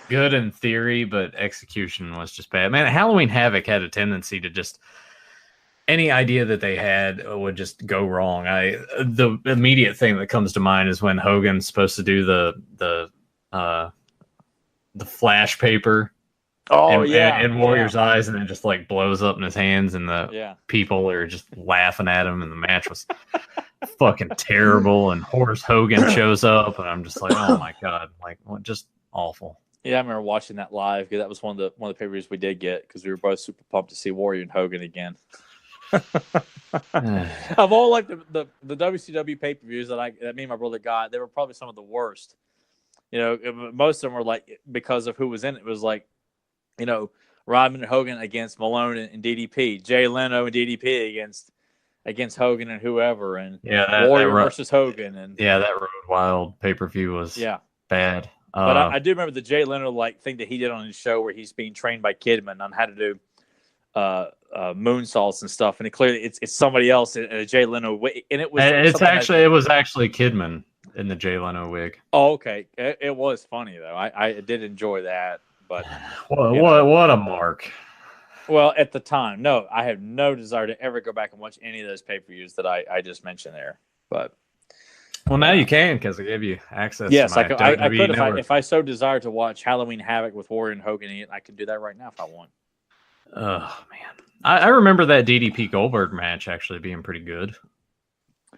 good in theory, but execution was just bad. Man, Halloween Havoc had a tendency to just, any idea that they had would just go wrong. The immediate thing that comes to mind is when Hogan's supposed to do the flash paper. Oh, in Warrior's eyes, and then just like blows up in his hands, and the people are just laughing at him, and the match was fucking terrible. And Horace Hogan shows up, and I'm just like, oh my god, like what? Just awful. Yeah, I remember watching that live because that was one of the pay-per-views we did get because we were both super pumped to see Warrior and Hogan again. Of all like the WCW pay-per-views that me and my brother got, they were probably some of the worst. You know, most of them were like, because of who was in it, was like, you know, Rodman and Hogan against Malone and DDP, Jay Leno and DDP against Hogan and whoever, and Warrior versus Hogan, and that Road Wild pay-per-view was bad. But I do remember the Jay Leno like thing that he did on his show where he's being trained by Kidman on how to do moonsaults and stuff, and it's somebody else in a Jay Leno wig, and it was actually Kidman in the Jay Leno wig. Oh, okay, it was funny though. I did enjoy that. But what a mark. Well, at the time, no, I have no desire to ever go back and watch any of those pay-per-views that I just mentioned there. But now you can, because I gave you access. Yes, to I could if I so desire to watch Halloween Havoc with Warrior and Hogan. I could do that right now if I want. Oh man, I remember that DDP Goldberg match actually being pretty good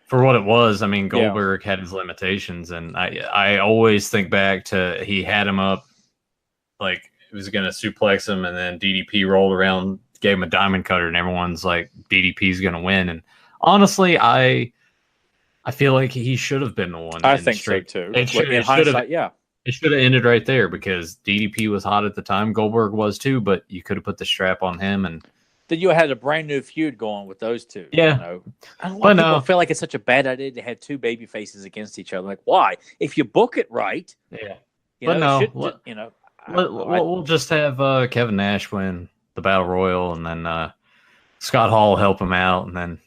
for what it was. I mean, Goldberg had his limitations, and I always think back to he had him up. Like, he was going to suplex him, and then DDP rolled around, gave him a diamond cutter, and everyone's like, DDP's going to win. And honestly, I feel like he should have been the one. I think so, too. In hindsight, it should have ended right there, because DDP was hot at the time. Goldberg was, too, but you could have put the strap on him. And then you had a brand new feud going with those two. Yeah. You know? I don't know. People feel like it's such a bad idea to have two baby faces against each other. Like, why? If you book it right. Yeah. We'll just have Kevin Nash win the Battle Royal, and then Scott Hall help him out, and then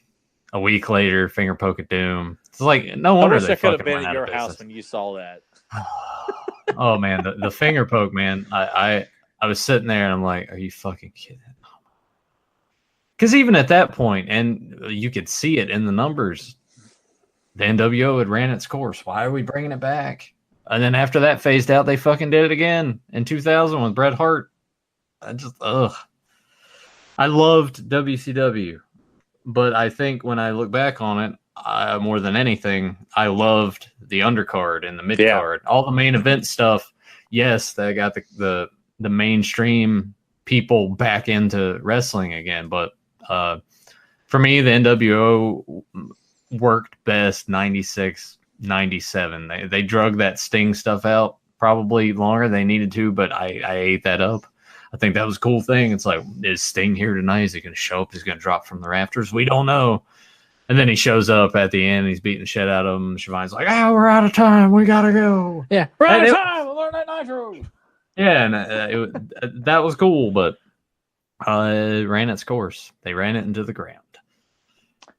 a week later, finger poke at Doom. It's like, no wonder they fucking could have been at your house when you saw that. Oh man, the finger poke, man. I was sitting there and I'm like, are you fucking kidding? Because even at that point, and you could see it in the numbers, the NWO had ran its course. Why are we bringing it back? And then after that phased out, they fucking did it again in 2000 with Bret Hart. I loved WCW, but I think when I look back on it, more than anything, I loved the undercard and the midcard, all the main event stuff. Yes, they got the mainstream people back into wrestling again, but for me, the NWO worked best 96. 97. They drug that Sting stuff out probably longer than they needed to, but I ate that up. I think that was a cool thing. It's like, is Sting here tonight? Is he going to show up? He's going to drop from the rafters? We don't know. And then he shows up at the end. He's beating the shit out of him. Siobhan's like, we're out of time. We got to go. Yeah, we're out of time. We'll learn that Nitro. Yeah, and that was cool, but it ran its course. They ran it into the ground.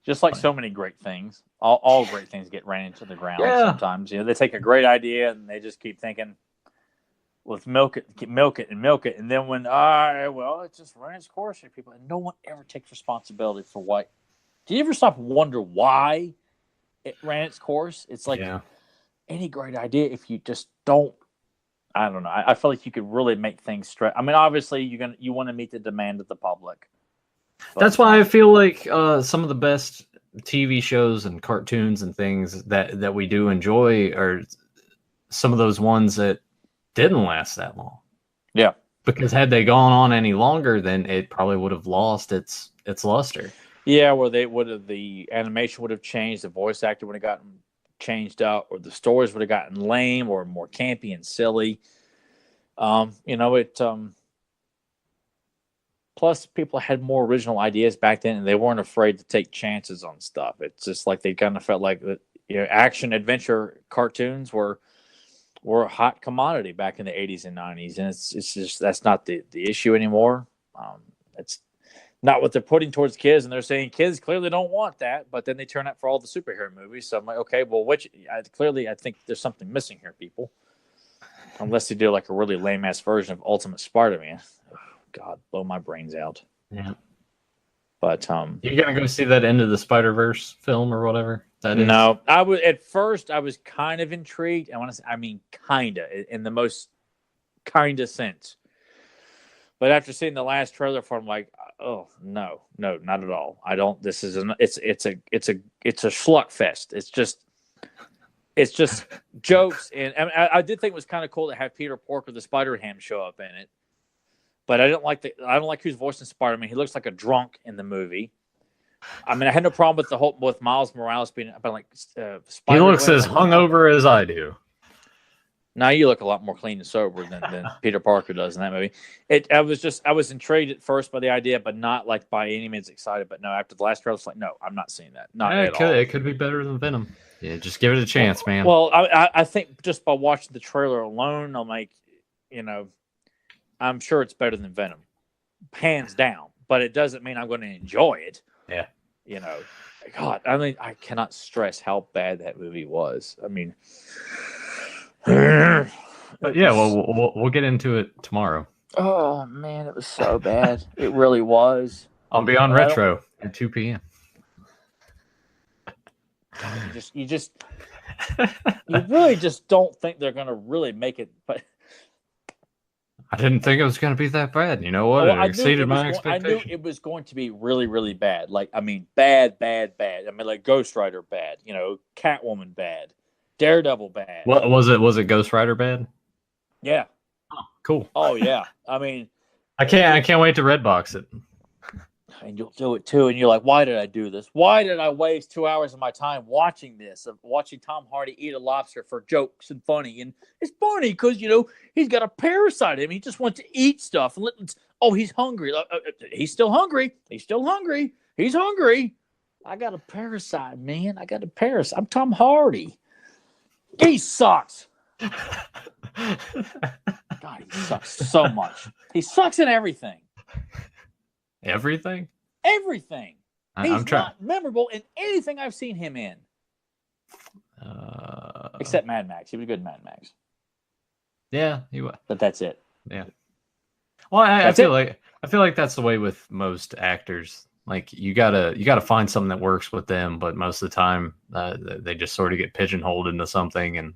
Just like so many great things, all great things get ran into the ground sometimes. They take a great idea and they just keep thinking, let's milk it, and then when it just ran its course for people, and no one ever takes responsibility for what. Do you ever stop and wonder why it ran its course? It's like any great idea, if you just don't, I don't know. I feel like you could really make things stretch. I mean, obviously you want to meet the demand of the public. But that's why I feel like some of the best TV shows and cartoons and things that we do enjoy are some of those ones that didn't last that long. Yeah. Because had they gone on any longer, then it probably would have lost its luster. Yeah, where the animation would have changed, the voice actor would have gotten changed up, or the stories would have gotten lame or more campy and silly. Plus, people had more original ideas back then, and they weren't afraid to take chances on stuff. It's just like they kind of felt like action adventure cartoons were a hot commodity back in the 80s and 90s, and it's just that's not the issue anymore. It's not what they're putting towards kids, and they're saying kids clearly don't want that, but then they turn out for all the superhero movies. So I'm like, okay, well, I think there's something missing here, people. Unless they do like a really lame-ass version of Ultimate Spider-Man. God, blow my brains out. Yeah. But you're gonna go see that Into the Spider-Verse film or whatever that is? No, at first I was kind of intrigued. I mean kinda in the most kinda sense. But after seeing the last trailer for it, I'm like, oh no, not at all. I don't. This is it's a schluck fest. It's just jokes, and I did think it was kind of cool to have Peter Porker, the Spider-Ham, show up in it. But I don't like who's voicing Spider-Man. He looks like a drunk in the movie. I mean, I had no problem with Miles Morales being, but like Spider-Man. He looks as hungover as I do. Now you look a lot more clean and sober than Peter Parker does in that movie. I was intrigued at first by the idea, but not like by any means excited. But no, after the last trailer, it's like, no, I'm not seeing that. Not at all. It could be better than Venom. Yeah, just give it a chance, man. Well, I think just by watching the trailer alone, I'm like, I'm sure it's better than Venom, hands down. But it doesn't mean I'm going to enjoy it. Yeah. God, I mean, I cannot stress how bad that movie was. I mean, but yeah, well, we'll get into it tomorrow. Oh man, it was so bad. It really was. On Beyond Retro at 2 p.m. You really just don't think they're going to really make it, but. I didn't think it was going to be that bad. You know what? It exceeded my expectations. I knew it was going to be really, really bad. Like, I mean, bad. I mean, like Ghost Rider bad. Catwoman bad. Daredevil bad. What was it? Was it Ghost Rider bad? Yeah. Oh, cool. Oh yeah. I mean, I can't wait to Redbox it. And you'll do it too. And you're like, why did I do this? Why did I waste 2 hours of my time watching this? Of watching Tom Hardy eat a lobster for jokes and funny. And it's funny because, he's got a parasite in him. He just wants to eat stuff. And he's hungry. He's still hungry. He's hungry. I got a parasite, man. I'm Tom Hardy. He sucks. God, he sucks so much. He sucks in everything. Everything? Everything. He's not memorable in anything I've seen him in. Except Mad Max. He was good in Mad Max. Yeah, he was. But that's it. Yeah. Well, I feel like that's the way with most actors. Like you gotta find something that works with them, but most of the time they just sort of get pigeonholed into something, and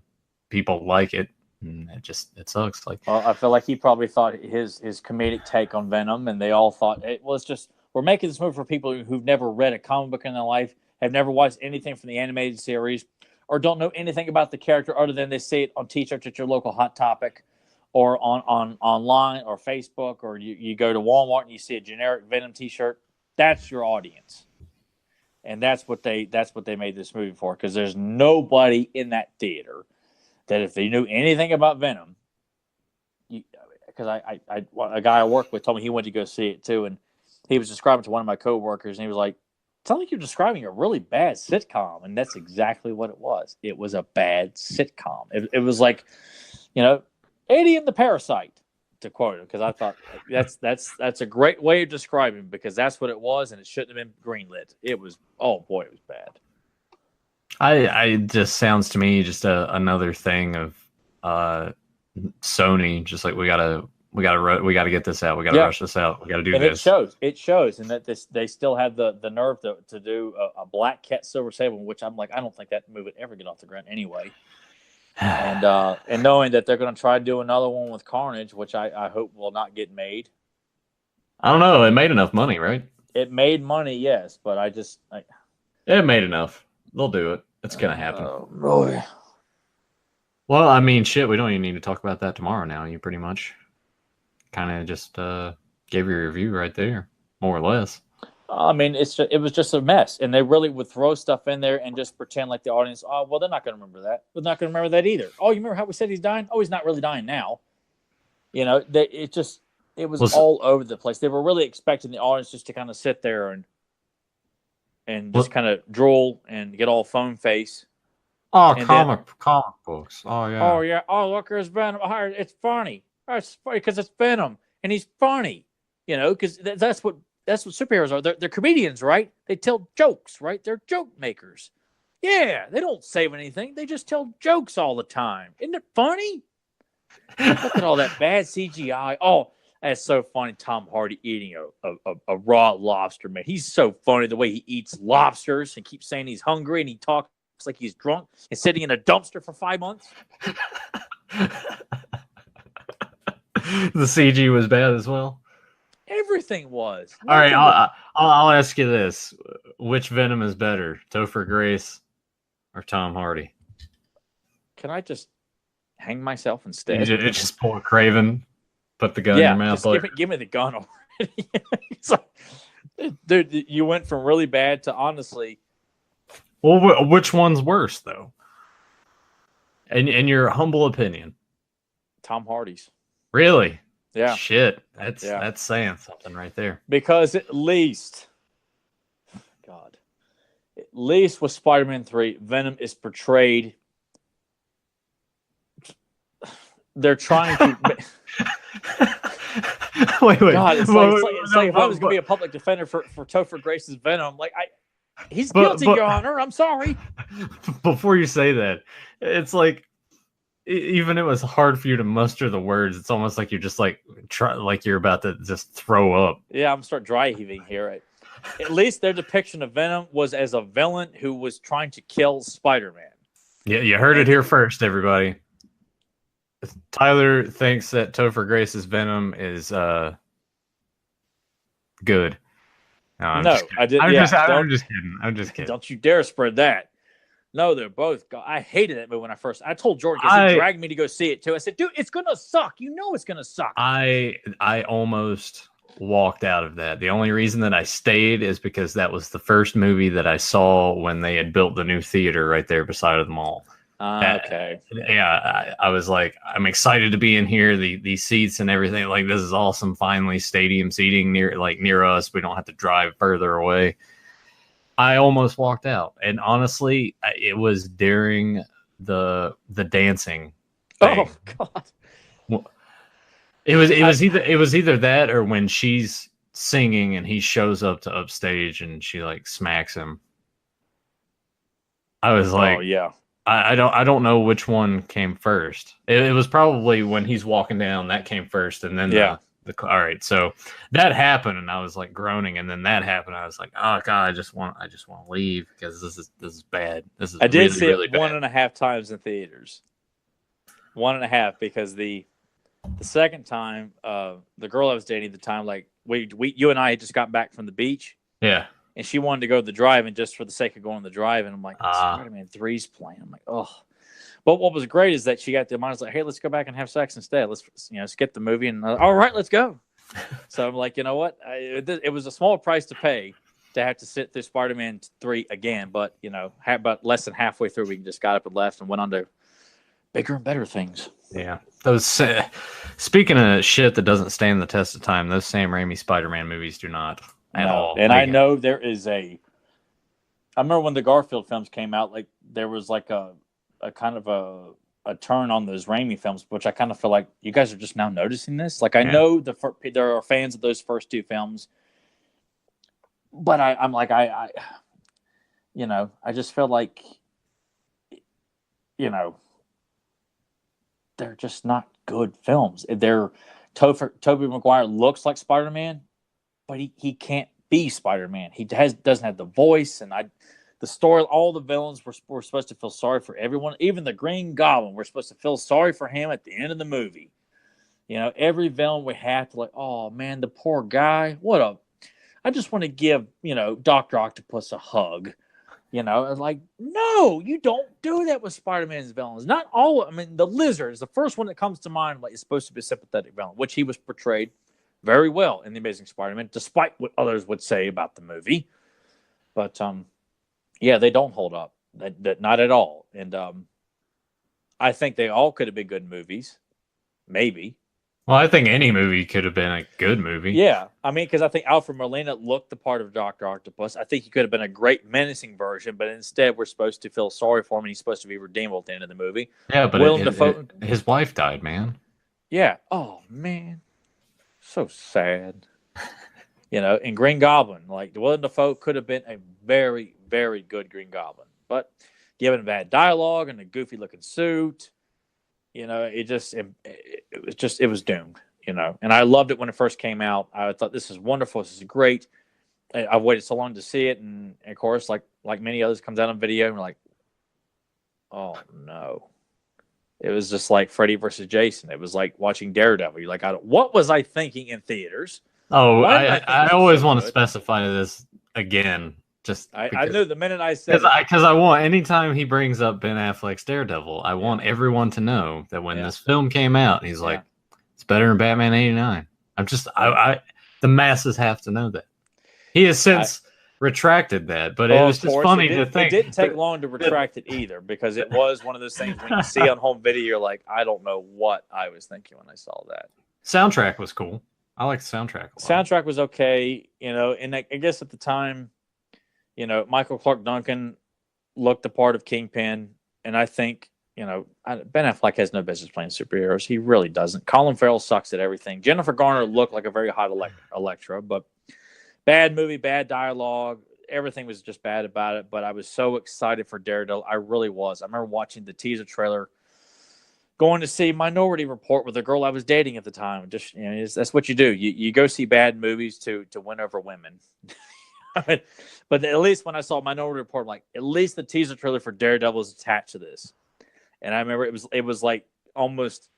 people like it. And it sucks. Like, well, I feel like he probably thought his comedic take on Venom, and they all thought it was just, we're making this movie for people who've never read a comic book in their life, have never watched anything from the animated series, or don't know anything about the character other than they see it on T-shirts at your local Hot Topic, or on online or Facebook, or you go to Walmart and you see a generic Venom T-shirt. That's your audience, and that's what they made this movie for. Because there's nobody in that theater that if they knew anything about Venom, because a guy I work with told me he went to go see it too, and he was describing it to one of my coworkers, and he was like, "It sounds like you're describing a really bad sitcom," and that's exactly what it was. It was a bad sitcom. It was like, Eddie and the Parasite. to quote him, because I thought that's a great way of describing, because that's what it was, and it shouldn't have been greenlit. It was, oh boy, it was bad. I just sounds to me just another thing of Sony, just like we gotta get this out. We gotta rush this out. We gotta do this. It shows, and that they still have the nerve to do a Black Cat Silver Sable, which I'm like, I don't think that movie would ever get off the ground anyway. And knowing that they're going to try to do another one with Carnage, which I hope will not get made. I don't know. It made enough money, right? It made money, yes, but it made enough. They'll do it. It's gonna happen. Oh boy. Well, I mean, shit. We don't even need to talk about that tomorrow. Now you pretty much kind of just gave your review right there, more or less. I mean, it was just a mess, and they really would throw stuff in there and just pretend like the audience. Oh, well, they're not going to remember that. They're not going to remember that either. Oh, you remember how we said he's dying? Oh, he's not really dying now. You know, it was all over the place. They were really expecting the audience just to kind of sit there and just kind of drool and get all phone face. Oh, comic books. Oh yeah. Oh yeah. Oh, look, there's Venom. It's funny. Oh, it's funny because it's Venom, and he's funny. You know, because that's what superheroes are. They're comedians, right? They tell jokes, right? They're joke makers. Yeah, they don't save anything. They just tell jokes all the time. Isn't it funny? Look at all that bad CGI. Oh, that's so funny. Tom Hardy eating a raw lobster, man. He's so funny the way he eats lobsters and keeps saying he's hungry, and he talks like he's drunk and sitting in a dumpster for 5 months. The CG was bad as well. Everything was. All right, I'll ask you this: which Venom is better, Topher Grace or Tom Hardy? Can I just hang myself instead? You just pull a Craven, put the gun in your mouth. Just give me the gun already. It's like, dude, you went from really bad to honestly. Well, which one's worse though? In your humble opinion, Tom Hardy's. Really? Yeah. Shit. That's saying something right there. Because at least with Spider-Man 3, Venom is portrayed. They're trying to. wait. God, it's like if I was going to be a public defender for Topher Grace's Venom, like he's guilty, Your Honor. I'm sorry. Before you say that, it's like. Even it was hard for you to muster the words. It's almost like you're just like you're about to just throw up. Yeah, I'm gonna start dry heaving here. At least their depiction of Venom was as a villain who was trying to kill Spider-Man. Yeah, you heard it here first, everybody. Tyler thinks that Topher Grace's Venom is good. I'm just kidding. Don't you dare spread that. No, they're both. I hated that movie when I first. I told Jordan because he dragged me to go see it too. I said, "Dude, it's gonna suck. You know it's gonna suck." I almost walked out of that. The only reason that I stayed is because that was the first movie that I saw when they had built the new theater right there beside of the mall. Okay. Yeah, I was like, I'm excited to be in here. The seats and everything, like this is awesome. Finally, stadium seating near us. We don't have to drive further away. I almost walked out, and honestly, it was during the dancing thing. Oh God! It was either that or when she's singing and he shows up to upstage and she like smacks him. I was like, oh yeah. I don't know which one came first. It was probably when he's walking down that came first, and then all right, so that happened, and I was like groaning, and then that happened. I was like, "Oh God, I just want to leave because this is bad. This is." I did see it 1.5 times in theaters. 1.5 because the second time, the girl I was dating at the time, like you and I had just got back from the beach. Yeah. And she wanted to go to the drive-in just for the sake of going to the drive-in. I'm like, Spider-Man 3's playing. I'm like, oh. But what was great is that she got the mind was like, hey, let's go back and have sex instead. Let's skip the movie and all right, let's go. So I'm like, you know what? It was a small price to pay to have to sit through Spider-Man 3 again, but about less than halfway through, we just got up and left and went on to bigger and better things. Yeah, those. Speaking of shit that doesn't stand the test of time, those Sam Raimi Spider-Man movies do not at all. And I know there is I remember when the Garfield films came out, like there was like a kind of a turn on those Raimi films, which I kind of feel like you guys are just now noticing this. Like I know there are fans of those first two films, but I'm like I just feel like they're just not good films. Tobey Maguire looks like Spider-Man, but he can't be Spider-Man. He doesn't have the voice, and the story, all the villains were supposed to feel sorry for everyone. Even the Green Goblin, we're supposed to feel sorry for him at the end of the movie. Every villain we have to like, oh man, the poor guy. I just want to give, Dr. Octopus a hug. Like, no, you don't do that with Spider-Man's villains. Not all. I mean, the Lizard is the first one that comes to mind. Like, it's supposed to be a sympathetic villain, which he was portrayed very well in The Amazing Spider-Man, despite what others would say about the movie. But yeah, they don't hold up. That not at all. And I think they all could have been good movies, maybe. Well, I think any movie could have been a good movie. Yeah, I mean, because I think Alfred Molina looked the part of Dr. Octopus. I think he could have been a great menacing version, but instead we're supposed to feel sorry for him, and he's supposed to be redeemable at the end of the movie. Yeah, but his wife died, man. Yeah. Oh, man. So sad. And Green Goblin, like, Willem Dafoe could have been a very, very good Green Goblin. But given bad dialogue and a goofy-looking suit, it was doomed, and I loved it when it first came out. I thought this is wonderful. This is great. I've waited so long to see it. And of course, like many others, comes out on video and we're like, oh no, it was just like Freddy versus Jason. It was like watching Daredevil. You're like, what was I thinking in theaters? Oh, I always want to specify this again. I knew the minute I said because I want, anytime he brings up Ben Affleck's Daredevil, I want everyone to know that when this film came out, he's like, it's better than Batman '89. The masses have to know that. He has since retracted that, but it was just funny to think. It didn't take long to retract it either, because it was one of those things when you see on home video, you're like, I don't know what I was thinking when I saw that. Soundtrack was cool. I like the soundtrack a lot. Soundtrack was okay, and I guess at the time, Michael Clark Duncan looked the part of Kingpin, and I think, Ben Affleck has no business playing superheroes. He really doesn't. Colin Farrell sucks at everything. Jennifer Garner looked like a very hot Elektra, but bad movie, bad dialogue. Everything was just bad about it, but I was so excited for Daredevil. I really was. I remember watching the teaser trailer, going to see Minority Report with a girl I was dating at the time. Just, that's what you do. You go see bad movies to win over women. But at least when I saw Minority Report, like, at least the teaser trailer for Daredevil is attached to this. And I remember it was like almost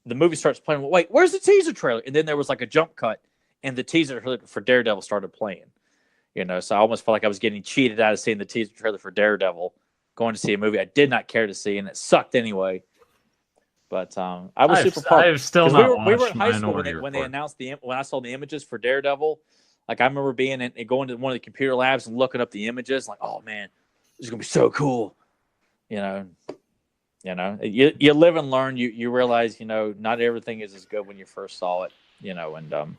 the movie starts playing. Well, wait, where's the teaser trailer? And then there was like a jump cut, and the teaser trailer for Daredevil started playing. So I almost felt like I was getting cheated out of seeing the teaser trailer for Daredevil, going to see a movie I did not care to see, and it sucked anyway. But I was super pumped. I've still not we were in high school when they announced when I saw the images for Daredevil. Like, I remember going to one of the computer labs and looking up the images, like, oh man, this is gonna be so cool. You live and learn. You realize, not everything is as good when you first saw it. And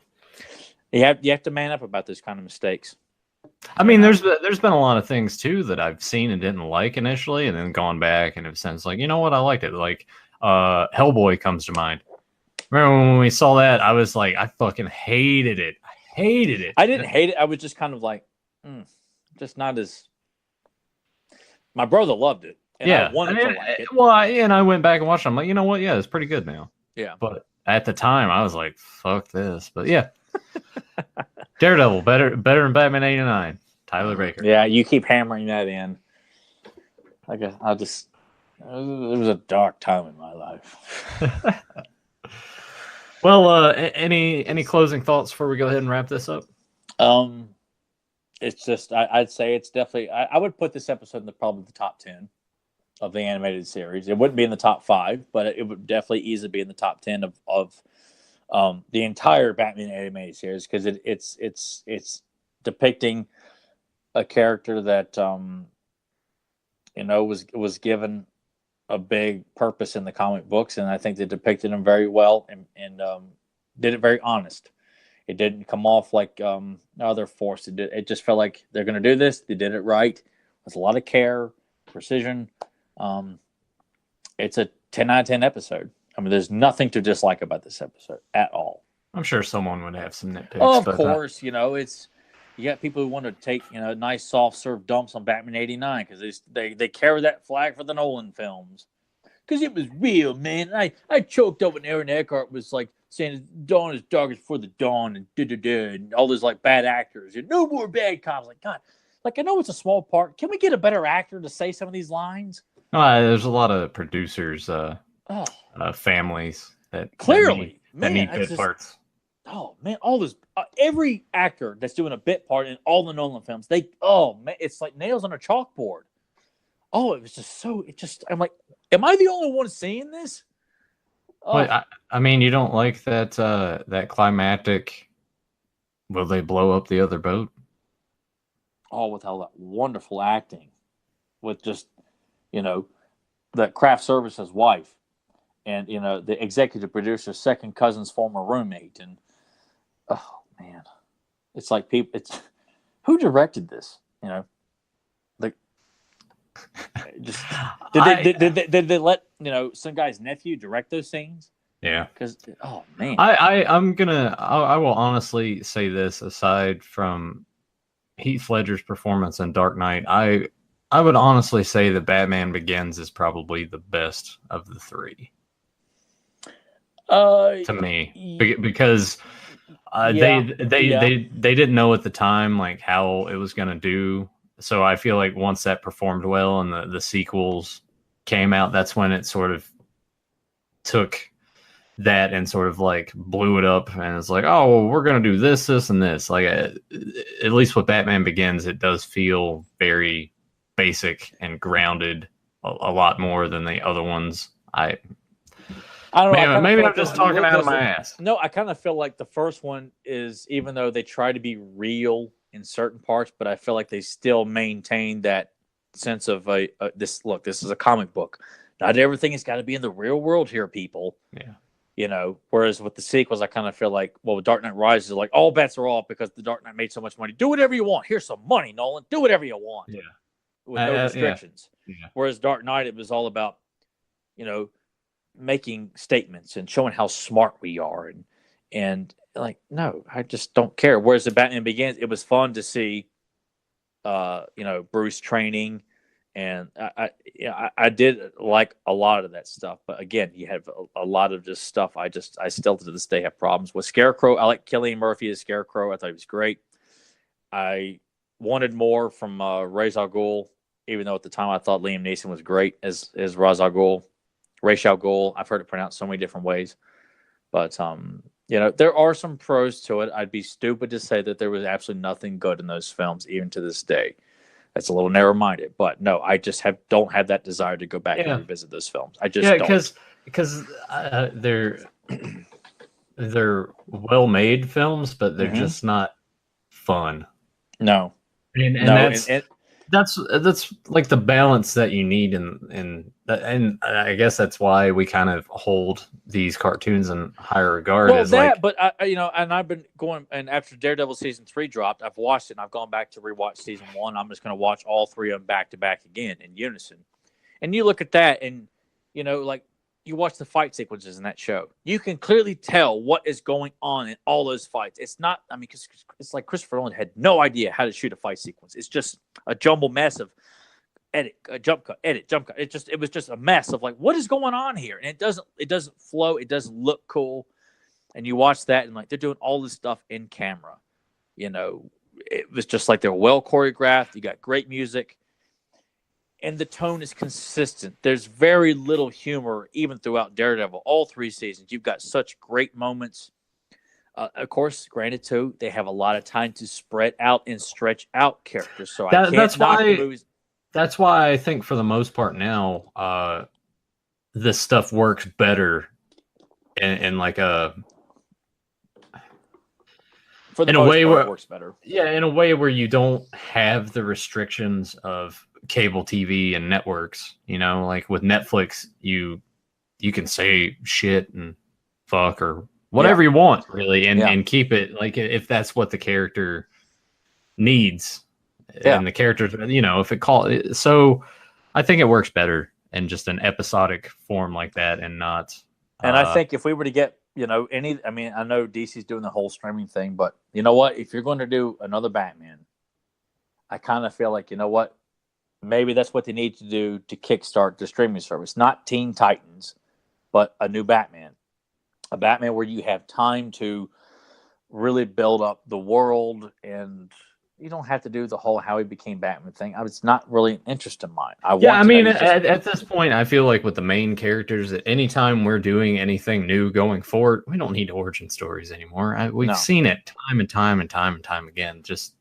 you have to man up about those kind of mistakes. I mean, there's been a lot of things too that I've seen and didn't like initially, and then gone back and have since like, you know what, I liked it. Like Hellboy comes to mind. Remember when we saw that? I was like, I fucking hated it. I didn't hate it. I was just kind of like, just not as. My brother loved it, and I wanted to like it. Well, I went back and watched it. I'm like, you know what? Yeah, it's pretty good now. Yeah, but at the time, I was like, fuck this. But yeah, Daredevil better than Batman '89. Tyler Baker. Yeah, you keep hammering that in. I guess it was a dark time in my life. Well, any closing thoughts before we go ahead and wrap this up? It's just I'd say it's definitely I would put this episode in probably the top 10 of the animated series. It wouldn't be in the top 5, but it would definitely easily be in the top 10 of the entire Batman animated series, because it's depicting a character that was given a big purpose in the comic books, and I think they depicted him very well and did it very honest. It didn't come off like they're forced. It just felt like they're going to do this. They did it right with a lot of care, precision, and It's a 10 out of 10 episode. I mean, there's nothing to dislike about this episode at all. I'm sure someone would have some nitpicks. Oh, of course, you got people who want to take nice soft serve dumps on Batman '89 because they carry that flag for the Nolan films because it was real, man. I choked up when Aaron Eckhart was like saying dawn is darkest before the dawn and all those like bad actors and no more bad cops. Like God, like I know it's a small part. Can we get a better actor to say some of these lines? There's a lot of producers, families that clearly that need bit parts. Oh man, all this every actor that's doing a bit part in all the Nolan films, it's like nails on a chalkboard. Oh, it was just I'm like, am I the only one seeing this? Oh. But I mean, you don't like that climactic? Will they blow up the other boat? Oh, with all that wonderful acting, with just that craft services wife, and the executive producer's second cousin's former roommate, and oh man, it's like people. It's who directed this? Just did they let some guy's nephew direct those scenes? Yeah, because oh man, I will honestly say this. Aside from Heath Ledger's performance in Dark Knight, I would honestly say that Batman Begins is probably the best of the three. To me, because they didn't know at the time like how it was going to do. So I feel like once that performed well and the sequels came out, that's when it sort of took that and sort of like blew it up. And it's like, oh, well, we're going to do this, this, and this. Like at least with Batman Begins, it does feel very basic and grounded a lot more than the other ones. I don't know. Maybe I'm just talking out of my ass. No, I kind of feel like the first one is, even though they try to be real in certain parts, but I feel like they still maintain that sense of this is a comic book. Not everything has got to be in the real world here, people. Yeah. Whereas with the sequels, I kind of feel like, well, with Dark Knight Rises, like all bets are off because the Dark Knight made so much money. Do whatever you want. Here's some money, Nolan. Do whatever you want. Yeah. With no restrictions. Yeah. Whereas Dark Knight, it was all about, making statements and showing how smart we are, and like, no, I just don't care. Whereas the Batman Begins, it was fun to see, Bruce training, and I did like a lot of that stuff. But again, you have a lot of just stuff I still to this day have problems with. Scarecrow, I like Cillian Murphy as Scarecrow. I thought he was great. I wanted more from Ra's al Ghul, even though at the time I thought Liam Neeson was great as Ra's al Ghul. Ra's al Ghul, I've heard it pronounced so many different ways. But, there are some pros to it. I'd be stupid to say that there was absolutely nothing good in those films, even to this day. That's a little narrow-minded. But, no, I just don't have that desire to go back and revisit those films. I just don't. Because they're well-made films, but they're just not fun. No. And that's like the balance that you need, and I guess that's why we kind of hold these cartoons in higher regard. But and I've been going, and after Daredevil season 3 dropped, I've watched it, and I've gone back to rewatch season 1. I'm just going to watch all 3 of them back to back again in unison. And you look at that, and like you watch the fight sequences in that show, you can clearly tell what is going on in all those fights. It's not, because it's like Christopher Nolan had no idea how to shoot a fight sequence. It's just a jumble mess of jump cut. It was just a mess of like, what is going on here? And it doesn't flow. It doesn't look cool. And you watch that and like, they're doing all this stuff in camera. It was just like they're well choreographed. You got great music. And the tone is consistent. There's very little humor even throughout Daredevil. All 3 seasons, you've got such great moments. Of course, granted, too, they have a lot of time to spread out and stretch out characters. So that's knock the movies. That's why I think for the most part now, this stuff works better in like a... For the most part, it works better. Yeah, in a way where you don't have the restrictions of cable TV and networks. Like with Netflix, you can say shit and fuck or whatever you want, really, and keep it like if that's what the character needs, and the character, if it so I think it works better in just an episodic form like that, and not. And I think if we were to get, I know DC's doing the whole streaming thing, but you know what? If you're going to do another Batman, I kind of feel like, you know what? Maybe that's what they need to do to kickstart the streaming service. Not Teen Titans, but a new Batman. A Batman where you have time to really build up the world, and you don't have to do the whole how he became Batman thing. It's not really an interest of mine. At this point, I feel like with the main characters, at any time we're doing anything new going forward, we don't need origin stories anymore. We've seen it time and time and time and time again. Just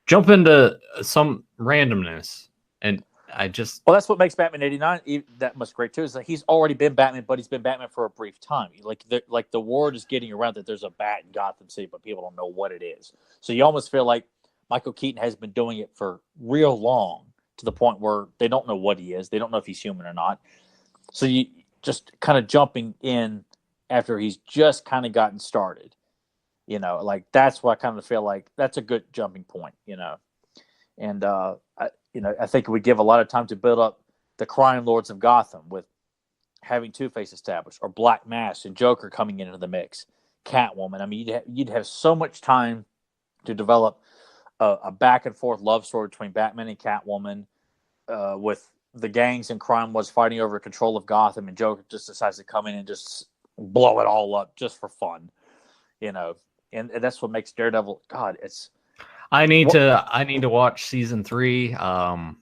jump into some randomness, and well, that's what makes Batman '89 that much great too. Is that he's already been Batman, but he's been Batman for a brief time. Like the word is getting around that there's a bat in Gotham City, but people don't know what it is. So you almost feel like Michael Keaton has been doing it for real long, to the point where they don't know what he is. They don't know if he's human or not. So you just kind of jumping in after he's just kind of gotten started. Like that's what I kind of feel like that's a good jumping point. And I think it would give a lot of time to build up the crime lords of Gotham with having Two-Face established, or Black Mask and Joker coming into the mix, Catwoman. I mean, you'd have so much time to develop a back and forth love story between Batman and Catwoman, with the gangs and crime was fighting over control of Gotham, and Joker just decides to come in and just blow it all up just for fun, and that's what makes Daredevil. God, it's. I need to watch season 3. The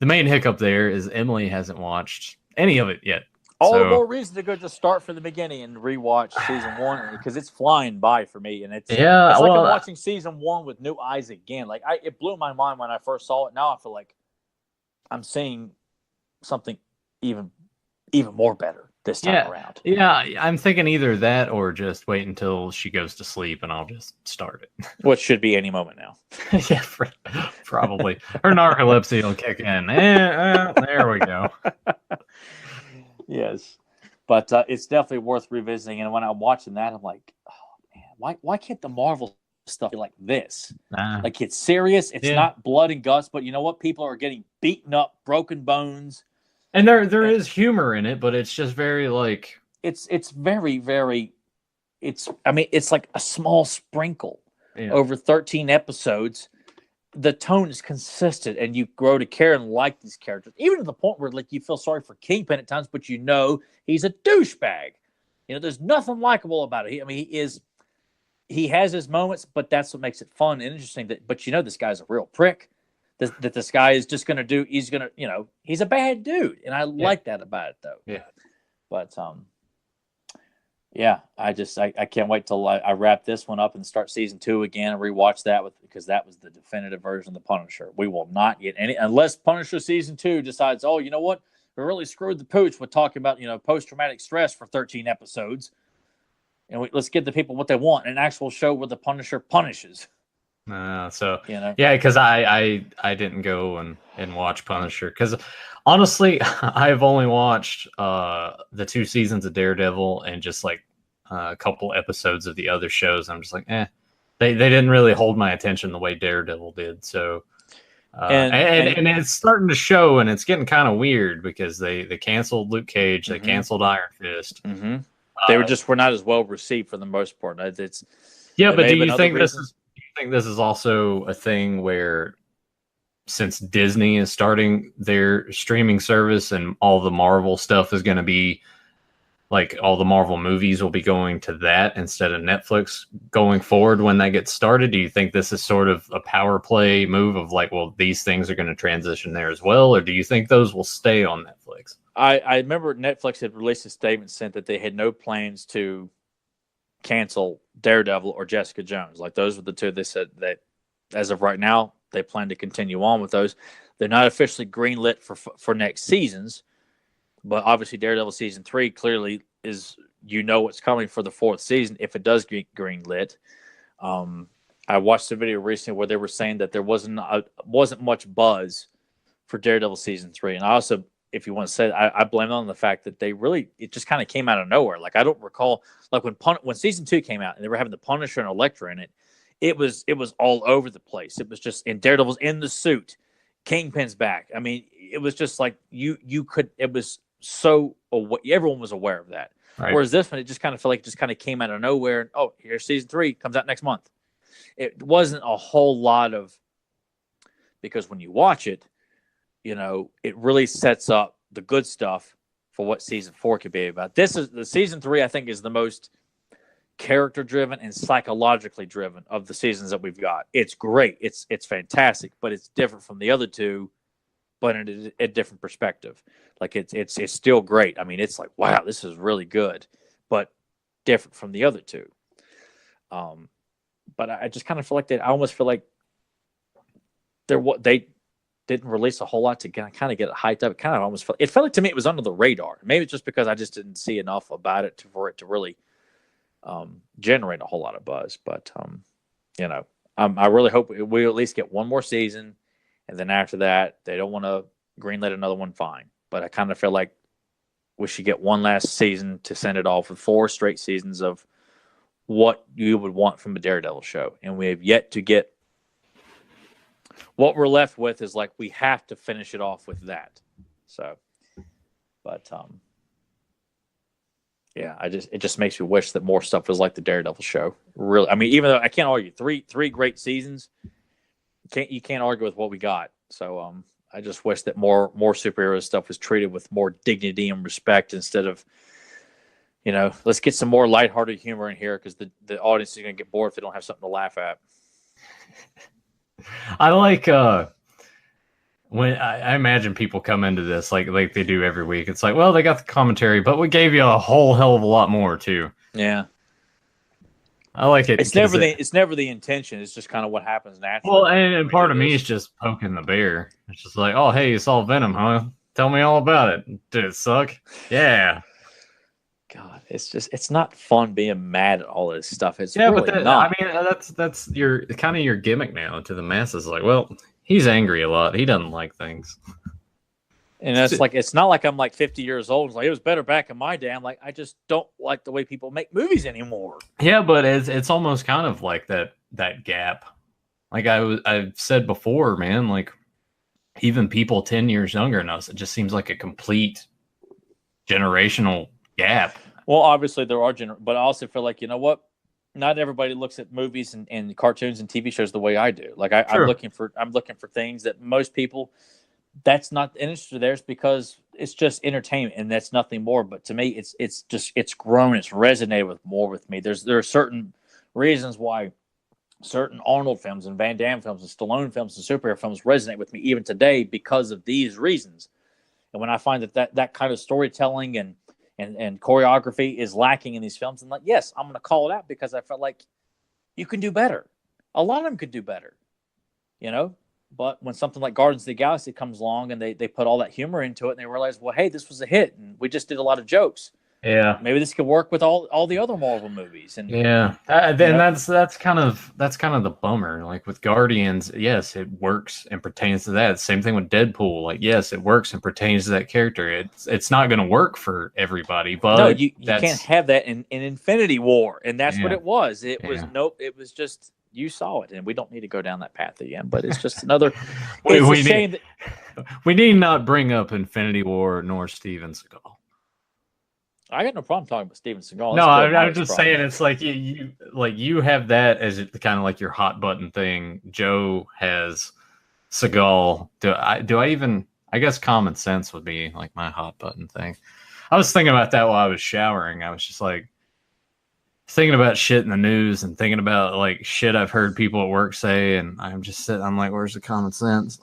main hiccup there is Emily hasn't watched any of it yet. All the more reason to go just start from the beginning and rewatch season 1, because it's flying by for me, and it's like I'm watching season 1 with new eyes again. Like it blew my mind when I first saw it. Now I feel like I'm seeing something even more better this time around. Yeah, I'm thinking either that or just wait until she goes to sleep and I'll just start it. What should be any moment now. Yeah, probably. Her narcolepsy will kick in. There we go. Yes. But it's definitely worth revisiting. And when I'm watching that, I'm like, oh, man, why can't the Marvel stuff be like this? Like, it's serious. It's not blood and guts, but you know what? People are getting beaten up, broken bones. And there is humor in it, but it's just very like it's very, very it's like a small sprinkle over 13 episodes. The tone is consistent, and you grow to care and like these characters, even to the point where like you feel sorry for Kingpin at times, but he's a douchebag. There's nothing likable about it. He has his moments, but that's what makes it fun and interesting. But this guy's a real prick. That this guy is just going to do. He's going to, he's a bad dude, and I like that about it, though. Yeah. But I can't wait till I wrap this one up and start season 2 again and rewatch that because that was the definitive version of the Punisher. We will not get any unless Punisher season 2 decides, oh, you know what, we really screwed the pooch with talking about post traumatic stress for 13 episodes, and let's give the people what they want, an actual show where the Punisher punishes. Because I didn't go and watch Punisher because honestly I've only watched the 2 seasons of Daredevil and just like a couple episodes of the other shows. I'm just like they didn't really hold my attention the way Daredevil did. So and it's starting to show, and it's getting kind of weird because they canceled Luke Cage, they canceled Iron Fist. They were not as well received for the most part. But do you think this is also a thing where, since Disney is starting their streaming service and all the Marvel stuff is going to be like all the Marvel movies will be going to that instead of Netflix going forward when that gets started? Do you think this is sort of a power play move of like, well, these things are going to transition there as well? Or do you think those will stay on Netflix? I remember Netflix had released a statement saying that they had no plans to cancel Daredevil or Jessica Jones. Like, those were the two they said that as of right now they plan to continue on with those. They're not officially greenlit for next seasons, but obviously Daredevil season 3 clearly is what's coming for the 4th season if it does get greenlit. I watched a video recently where they were saying that there wasn't much buzz for Daredevil season 3, and I also, if you want to say, I blame it on the fact that it just kind of came out of nowhere. Like, I don't recall, like when season 2 came out and they were having the Punisher and Elektra in it, it was all over the place. It was just in Daredevil's in the suit, Kingpin's back. I mean, it was just like you could. It was so everyone was aware of that. Right. Whereas this one, it just kind of felt like it just kind of came out of nowhere. And, oh, here's season 3 comes out next month. It wasn't a whole lot of, because when you watch it, you know, it really sets up the good stuff for what season 4 could be about. This is the season 3, I think, is the most character driven and psychologically driven of the seasons that we've got. It's great. It's fantastic, but it's different from the other 2, but in a different perspective. Like it's still great. I mean, it's like, wow, this is really good, but different from the other 2. But I just kind of feel like that. I almost feel like they didn't release a whole lot to kind of get it hyped up. It kind of almost felt like to me it was under the radar. Maybe it's just because I just didn't see enough about it for it to really generate a whole lot of buzz. But you know, I really hope we at least get one more season, and then after that, they don't want to greenlight another one. Fine, but I kind of feel like we should get one last season to send it off with 4 straight seasons of what you would want from a Daredevil show, and we have yet to get. What we're left with is like we have to finish it off with that. So, but yeah, it just makes me wish that more stuff was like the Daredevil show. Really, I mean, even though I can't argue three great seasons, you can't argue with what we got. So I just wish that more superhero stuff was treated with more dignity and respect instead of, you know, let's get some more lighthearted humor in here because the audience is going to get bored if they don't have something to laugh at. I like when I imagine people come into this like they do every week. It's like, well, they got the commentary, but we gave you a whole hell of a lot more too. Yeah, I like it. It's never the intention. It's just kind of what happens naturally. Well, and part of me is just poking the bear. It's just like, oh, hey, you saw Venom, huh? Tell me all about it. Did it suck? Yeah. God, it's not fun being mad at all this stuff. It's yeah, really but not. I mean, that's your kind of your gimmick now to the masses. Like, well, he's angry a lot. He doesn't like things. And it's like it's not like I'm like 50 years old. It's like it was better back in my day. I'm like, I just don't like the way people make movies anymore. Yeah, but it's almost kind of like that gap. Like I've said before, man. Like even people 10 years younger than us, it just seems like a complete generational gap. Well, obviously there are but I also feel like, you know what? Not everybody looks at movies and cartoons and TV shows the way I do. Like I'm looking for things that most people, that's not the interest of theirs because it's just entertainment and that's nothing more. But to me, it's grown, it's resonated more with me. There are certain reasons why certain Arnold films and Van Damme films and Stallone films and superhero films resonate with me even today because of these reasons. And when I find that kind of storytelling and choreography is lacking in these films, and like, yes, I'm going to call it out because I felt like you can do better. A lot of them could do better, you know. But when something like Guardians of the Galaxy comes along and they put all that humor into it, and they realize, well, hey, this was a hit, and we just did a lot of jokes. Yeah, maybe this could work with all the other Marvel movies. And yeah, then that's kind of the bummer. Like with Guardians, yes, it works and pertains to that. Same thing with Deadpool. Like, yes, it works and pertains to that character. It's not going to work for everybody, but no, you can't have that in Infinity War, and that's what it was. It was It was just you saw it, and we don't need to go down that path again. But it's just another. It's a shame we need not bring up Infinity War nor Steven Seagal. I got no problem talking about Steven Seagal. No, I'm just saying it's like you have that as kind of like your hot button thing. Joe has Seagal. Do I even? I guess common sense would be like my hot button thing. I was thinking about that while I was showering. I was just like thinking about shit in the news and thinking about like shit I've heard people at work say, and I'm just sitting. I'm like, where's the common sense?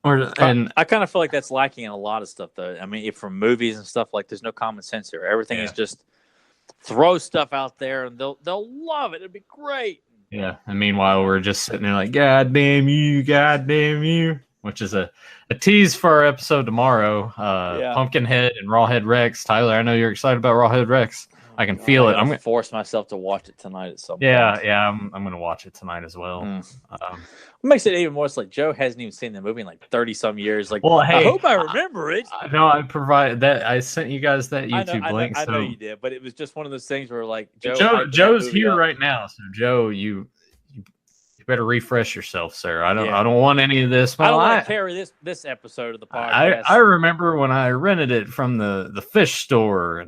I kind of feel like that's lacking in a lot of stuff, though. I mean, from movies and stuff, like there's no common sense here. Everything is just throw stuff out there, and they'll love it. It'd be great. Yeah, and meanwhile, we're just sitting there like, God damn you, which is a tease for our episode tomorrow. Pumpkinhead and Rawhead Rex. Tyler, I know you're excited about Rawhead Rex. I can feel it. I'm gonna force myself to watch it tonight at some point. Yeah, I'm gonna watch it tonight as well. What makes it even more? It's like Joe hasn't even seen the movie in like 30 some years. Like, well, hey, I hope I remember it. No, I provided that. I sent you guys that YouTube link. I know you did, but it was just one of those things where like Joe's here right now. So Joe, you better refresh yourself, sir. I Yeah. don't want any of this. I Well, don't want to carry this episode of the podcast. I remember when I rented it from the fish store,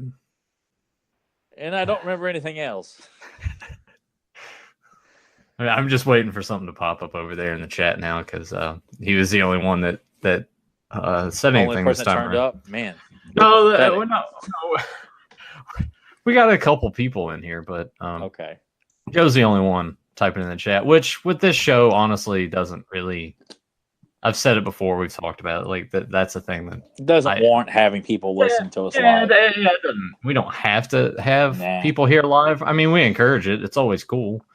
and I don't remember anything else. I'm just waiting for something to pop up over there in the chat now because he was the only one that said anything this time turned up. Man, no, we got a couple people in here, but okay. Joe's the only one typing in the chat, which with this show honestly doesn't really. I've said it before. We've talked about it. Like that's a thing that it doesn't warrant having people listen to us live. We don't have to have people here live. I mean, we encourage it. It's always cool.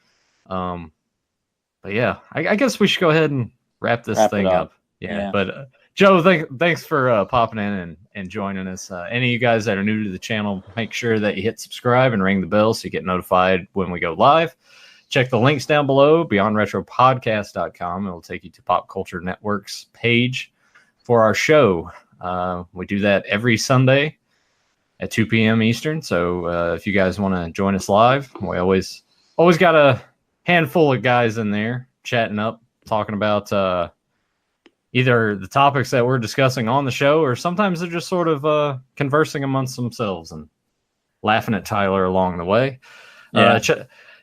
But yeah, I guess we should go ahead and wrap this thing up. Yeah. But Joe, thanks for popping in and joining us. Any of you guys that are new to the channel, make sure that you hit subscribe and ring the bell so you get notified when we go live. Check the links down below, beyondretropodcast.com. It will take you to Pop Culture Network's page for our show. We do that every Sunday at 2 p.m. Eastern. So if you guys want to join us live, we always got a handful of guys in there chatting up, talking about either the topics that we're discussing on the show, or sometimes they're just sort of conversing amongst themselves and laughing at Tyler along the way. Yeah.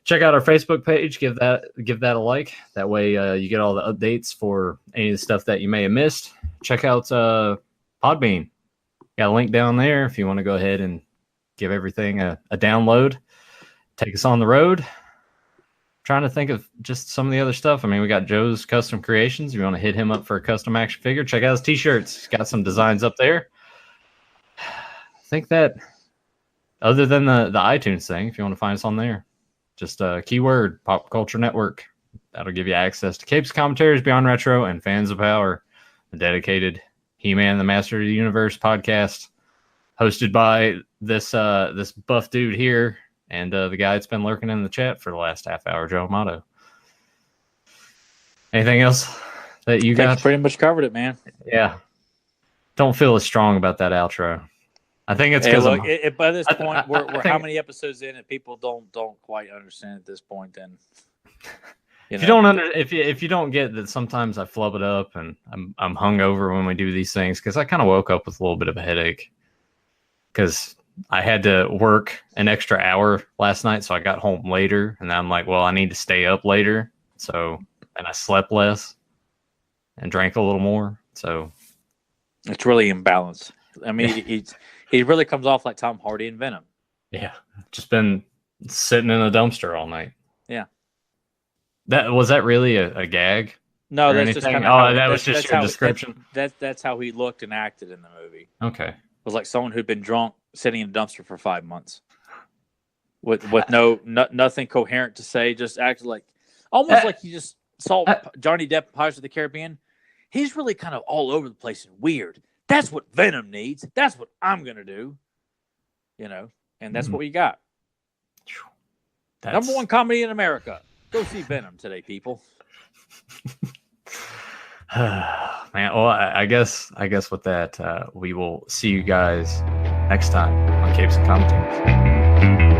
Check out our Facebook page. Give that a like. That way you get all the updates for any of the stuff that you may have missed. Check out Podbean. Got a link down there if you want to go ahead and give everything a download. Take us on the road. Trying to think of just some of the other stuff. I mean, we got Joe's Custom Creations. If you want to hit him up for a custom action figure, check out his t-shirts. He's got some designs up there. I think that other than the iTunes thing, if you want to find us on there, just a keyword, Pop Culture Network. That'll give you access to Capes, Commentaries, Beyond Retro, and Fans of Power, the dedicated He-Man, the Master of the Universe podcast, hosted by this buff dude here and the guy that's been lurking in the chat for the last half hour, Joe Amato. Anything else that you got? Pretty much covered it, man. Yeah. Don't feel as strong about that outro. I think it's because by this point we're how many episodes in and people don't quite understand at this point. Then if you don't get that, sometimes I flub it up and I'm hungover when we do these things because I kind of woke up with a little bit of a headache because I had to work an extra hour last night, so I got home later, and I'm like, well, I need to stay up later, and I slept less and drank a little more, so it's really imbalanced. I mean, he really comes off like Tom Hardy in Venom. Yeah, just been sitting in a dumpster all night. Yeah, was that really a gag? No, that's anything? Just kind of that was just your description. That's how he looked and acted in the movie. Okay, it was like someone who'd been drunk, sitting in a dumpster for 5 months, with nothing coherent to say, just acted like almost like he just saw Johnny Depp in Pirates of the Caribbean. He's really kind of all over the place and weird. That's what Venom needs. That's what I'm going to do. And that's what we got. Number one comedy in America. Go see Venom today, people. Man, well, I guess with that, we will see you guys next time on Capes and Commentaries.